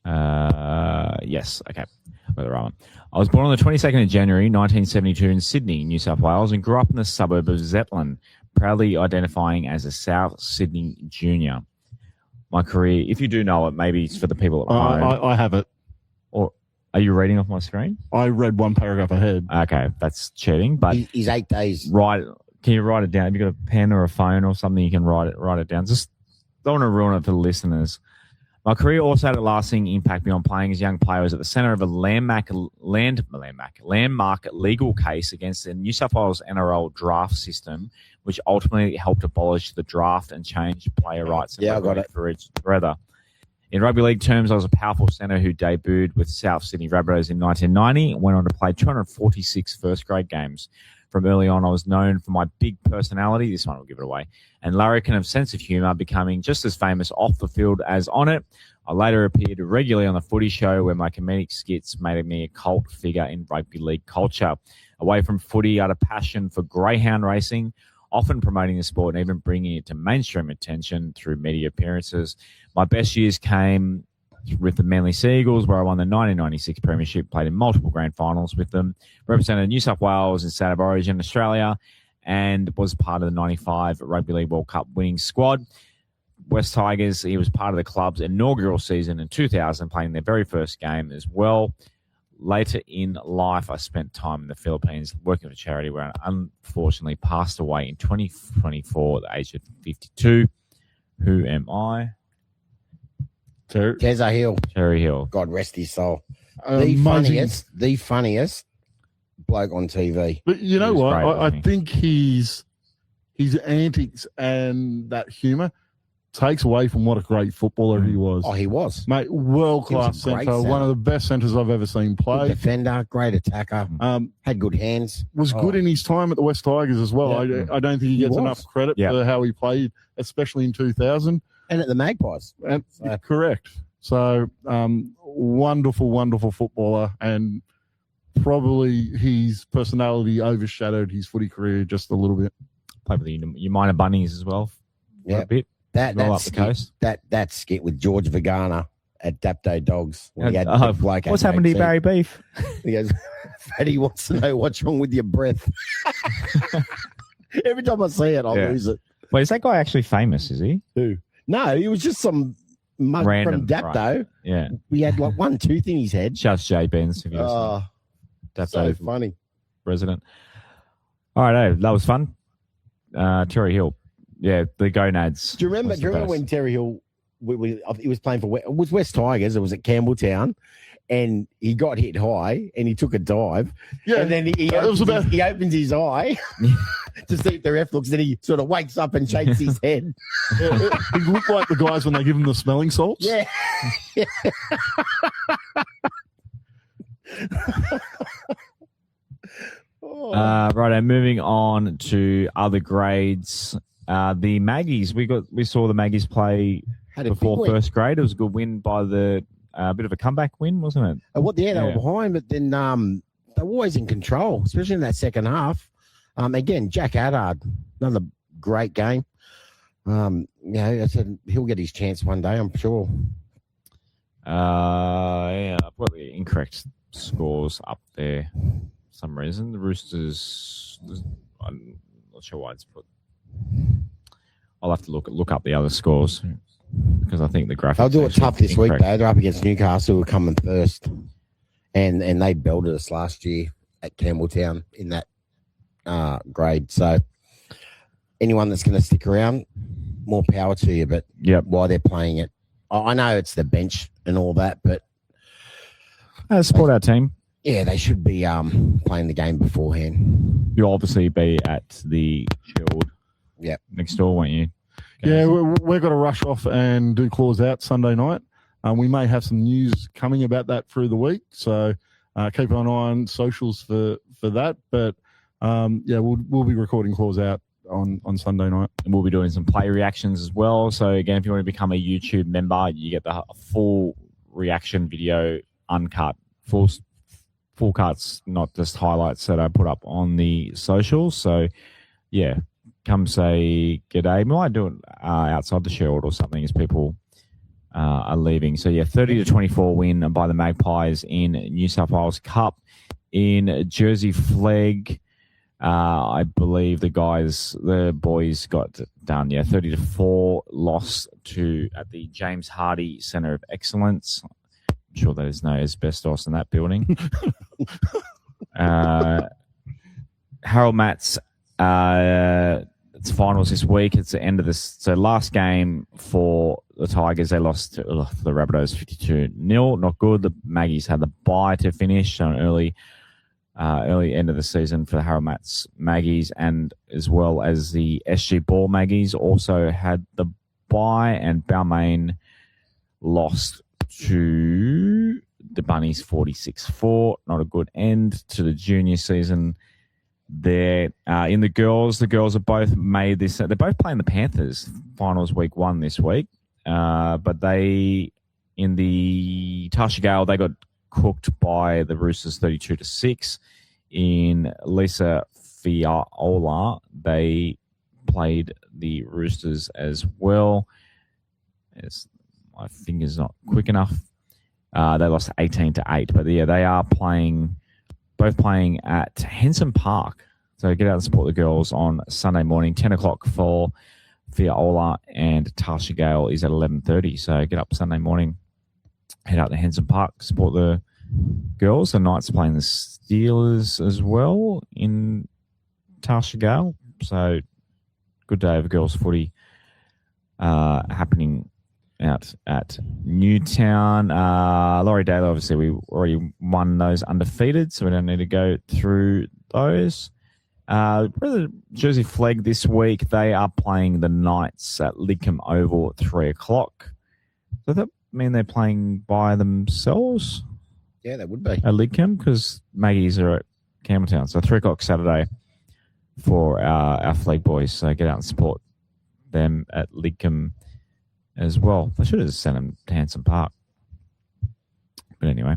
Yes. Okay. I've got the right one. I was born on the 22nd of January, 1972 in Sydney, New South Wales, and grew up in the suburb of Zetland, proudly identifying as a South Sydney junior. My career, if you do know it, maybe it's for the people at home. I have it. Or are you reading off my screen? I read one paragraph ahead. Okay, that's cheating. But he's 8 days. Can you write it down? Have you got a pen or a phone or something you can write it down? Just don't want to ruin it for the listeners. My career also had a lasting impact beyond playing as a young player. I was at the centre of a landmark legal case against the New South Wales NRL draft system, which ultimately helped abolish the draft and change player rights. Yeah, I got it. Forever. In rugby league terms, I was a powerful centre who debuted with South Sydney Rabbitohs in 1990 and went on to play 246 first-grade games. From early on, I was known for my big personality. This one will give it away. And larrikin of sense of humour, becoming just as famous off the field as on it. I later appeared regularly on the Footy Show, where my comedic skits made me a cult figure in rugby league culture. Away from footy, I had a passion for greyhound racing, often promoting the sport and even bringing it to mainstream attention through media appearances. My best years came with the Manly Sea Eagles, where I won the 1996 Premiership, played in multiple grand finals with them, represented New South Wales in State of Origin, Australia, and was part of the 95 Rugby League World Cup winning squad. West Tigers, he was part of the club's inaugural season in 2000, playing their very first game as well. Later in life, I spent time in the Philippines working for charity, where I unfortunately passed away in 2024 at the age of 52. Who am I? Tezza Hill. Terry Hill. God rest his soul. the funniest bloke on TV. But you know He was what? great, I wasn't he? think his antics and that humour takes away from what a great footballer he was. Oh, he was. Mate, world-class He was a great centre, one centre. of the best centres I've ever seen Good play. defender, great attacker, had good hands. Was good in his time at the West Tigers as well. Yeah. I don't think he gets was. enough credit Yeah. for how he played, especially in 2000. And at the Magpies. So- Correct. So, wonderful, wonderful footballer, and probably his personality overshadowed his footy career just a little bit. Played with the minor bunnies as well for Yeah. a bit. That Roll up skit, the coast. that skit with George Vagana at Dapto Dogs. When he had Oh, the bloke what's had happened to no you, Barry Beef? teeth. He goes, Fatty wants to know what's wrong with your breath. Every time I see it, I'll Yeah. lose it. Wait, is that guy actually famous, is he? Who? No, he was just some mug Random, from Dapto. right. Yeah. He had like one tooth in his head. Shouts Jay Benz if you're listening. Oh, That's so a funny. resident. All right, that was fun. Terry Hill. Yeah, the Gonads. Do you remember? was the best. When Terry Hill he was playing for it was West Tigers? It was at Campbelltown, and he got hit high, and he took a dive, Yeah, and then he opens his eye to see if the ref looks, and he sort of wakes up and shakes his head. he looked like the guys when they give him the smelling salts. Yeah. Righto, moving on to other grades. The Maggies, we saw the Maggies play Had a before big win. first grade. It was a good win by the bit of a comeback win, wasn't it? They were Yeah. behind, but then they were always in control, especially in that second half. Again, Jack Adard, another great game. I said he'll get his chance one day, I'm sure. Yeah, I've got the incorrect scores up there for some reason. The Roosters, I'm not sure why it's put. I'll have to look up the other scores because I think the graphics. They'll do it actually tough this week, incorrect. though. They're up against Newcastle, who are coming first. And they belted us last year at Campbelltown in that grade. So anyone that's going to stick around, more power to you. But Yep. while they're playing it, I know it's the bench and all that, but Support our team. yeah, they should be playing the game beforehand. You'll obviously be at the Shield. Yep. Next door, won't you? Yeah, we're going to rush off and do clause out Sunday night. We may have some news coming about that through the week, so keep an eye on socials for that. But we'll be recording clause out on Sunday night. And we'll be doing some play reactions as well. So again, if you want to become a YouTube member, you get the full reaction video, uncut, full cuts, not just highlights that I put up on the socials. So yeah, come say g'day. We might do it outside the Shield or something as people are leaving. So yeah, 30-24 win by the Magpies in New South Wales Cup. In Jersey Flegg, I believe the boys got done. Yeah, 30-4 loss at the James Hardy Centre of Excellence. I'm sure there's no asbestos in that building. Harold Matts, it's finals this week. It's the end of this. So last game for the Tigers, they lost to the Rabbitohs 52-0. Not good. The Maggies had the bye to finish, so an early end of the season for the Harold Matts Maggies, and as well as the SG Ball Maggies also had the bye, and Balmain lost to the Bunnies 46-4. Not a good end to the junior season there. In the girls are both made this. They're both playing the Panthers finals week 1 this week, but they in the Tasha Gale they got cooked by the Roosters 32-6. In Lisa Fiaola, they played the Roosters as well. My finger's not quick enough. They lost 18-8, but yeah, they are both playing at Henson Park. So get out and support the girls on Sunday morning, 10 o'clock for Fiaola, and Tasha Gale is at 11:30. So get up Sunday morning, head out to Henson Park, support the girls. The Knights are playing the Steelers as well in Tasha Gale. So good day of girls footy happening out at Newtown. Laurie Daly, obviously, we already won those undefeated, so we don't need to go through those. The Jersey Flegg this week, they are playing the Knights at Lidcombe Oval at 3 o'clock. Does that mean they're playing by themselves? Yeah, that would be. At Lidcombe, because Maggies are at Campbelltown. So 3 o'clock Saturday for our Flegg boys. So get out and support them at Lidcombe as well. I should have sent them to Hanson Park. But anyway.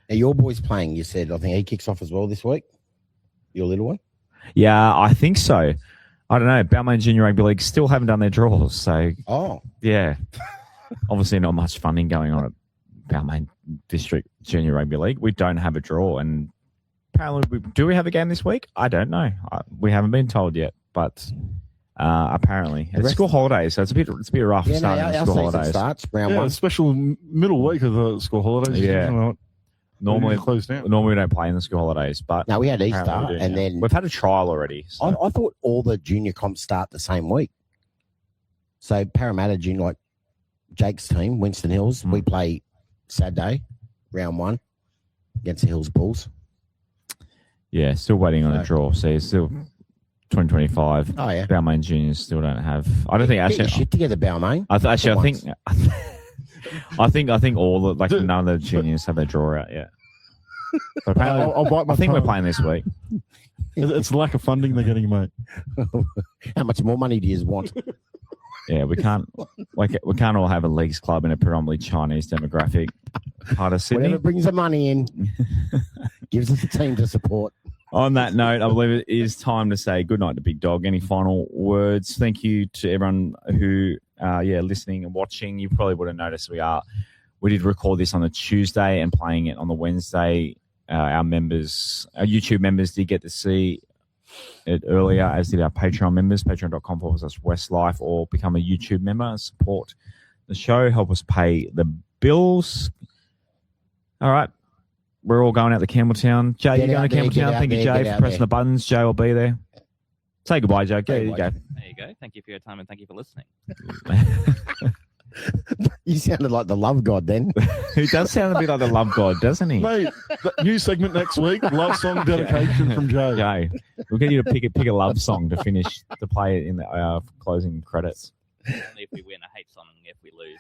Now, your boy's playing, you said. I think he kicks off as well this week. Your little one? Yeah, I think so. I don't know. Balmain Junior Rugby League still haven't done their draws. So, yeah. Obviously not much funding going on at Balmain District Junior Rugby League. We don't have a draw. And apparently, do we have a game this week? I don't know. We haven't been told yet. But apparently. It's school holidays, so it's a bit rough starting school holidays. Starts round one. Special middle week of the school holidays. Yeah. Normally closed down. Normally we don't play in the school holidays, but no, we had Easter, and then we've had a trial already. So. I thought all the junior comps start the same week. So Parramatta Junior, like Jake's team, Winston Hills, we play Saturday, round one, against the Hills Bulls. Yeah, still waiting on a draw. So it's still 2025. Oh yeah, Balmain Juniors still don't have. I don't think Get actually. your shit together, Balmain. I think all the none of the juniors have their draw out yet. But apparently, I'll bite my I think tongue. we're playing this week. It's the lack of funding they're getting, mate. How much more money do you want? Yeah, we can't all have a leagues club in a predominantly Chinese demographic part of Sydney. Whatever brings the money in, gives us a team to support. On that note, I believe it is time to say goodnight to Big Dog. Any final words? Thank you to everyone who, listening and watching. You probably would have noticed we did record this on a Tuesday and playing it on the Wednesday. Our YouTube members did get to see it earlier, as did our Patreon members, patreon.com/Westlife, or become a YouTube member and support the show. Help us pay the bills. All right. We're all going out to Campbelltown. Jay, you going to Campbelltown? Thank you, Jay, for pressing the buttons. Jay will be there. Say goodbye, Jay. There you go. There you go. Thank you for your time and thank you for listening. You sounded like the love god then. He does sound a bit like the love god, doesn't he? Mate, new segment next week. Love song dedication from Jay. Jay, we'll get you to pick a love song to play it in the closing credits. Only if we win. I hate song if we lose.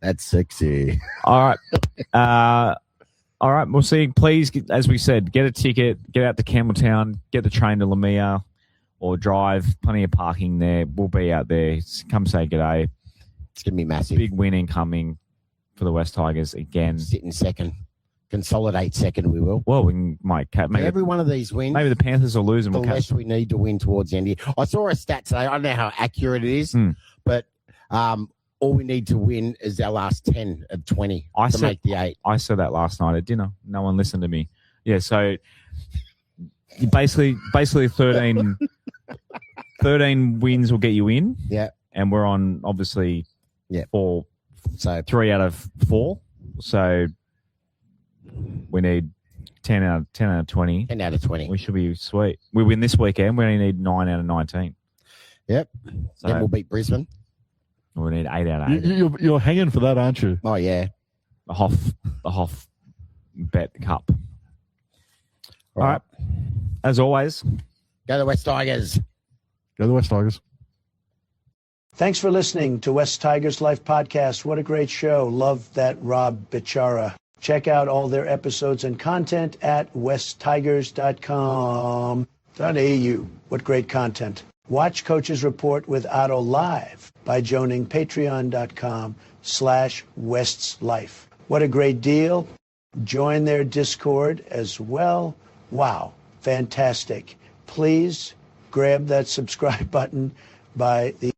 That's sexy. All right. We'll see. Please, as we said, get a ticket, get out to Campbelltown, get the train to Lamia or drive. Plenty of parking there. We'll be out there. Come say g'day. It's going to be massive. Big win incoming for the West Tigers again. Sit in second. Consolidate second, we will. Well, we might maybe every one of these wins. Maybe the Panthers will lose and the we'll less we need to win towards the end. I saw a stat today. I don't know how accurate it is, but all we need to win is our last 10 of 20 to make the 8. I said that last night at dinner. No one listened to me. Yeah, so basically 13 wins will get you in. Yeah. And we're on, obviously, 4. So 3 out of 4. So we need 10 out of 20. 10 out of 20. We should be sweet. We win this weekend. We only need 9 out of 19. Yep. So then we'll beat Brisbane. We need 8 out of 8. You're hanging for that, aren't you? Oh, yeah. The Hoff Bet Cup. All right. As always, go the West Tigers. Go the West Tigers. Thanks for listening to West Tigers Life Podcast. What a great show. Love that Rob Bichara. Check out all their episodes and content at westtigers.com.au. What great content. Watch Coach's Report with Adel live by joining patreon.com/WestsLife. What a great deal. Join their Discord as well. Wow, fantastic. Please grab that subscribe button by the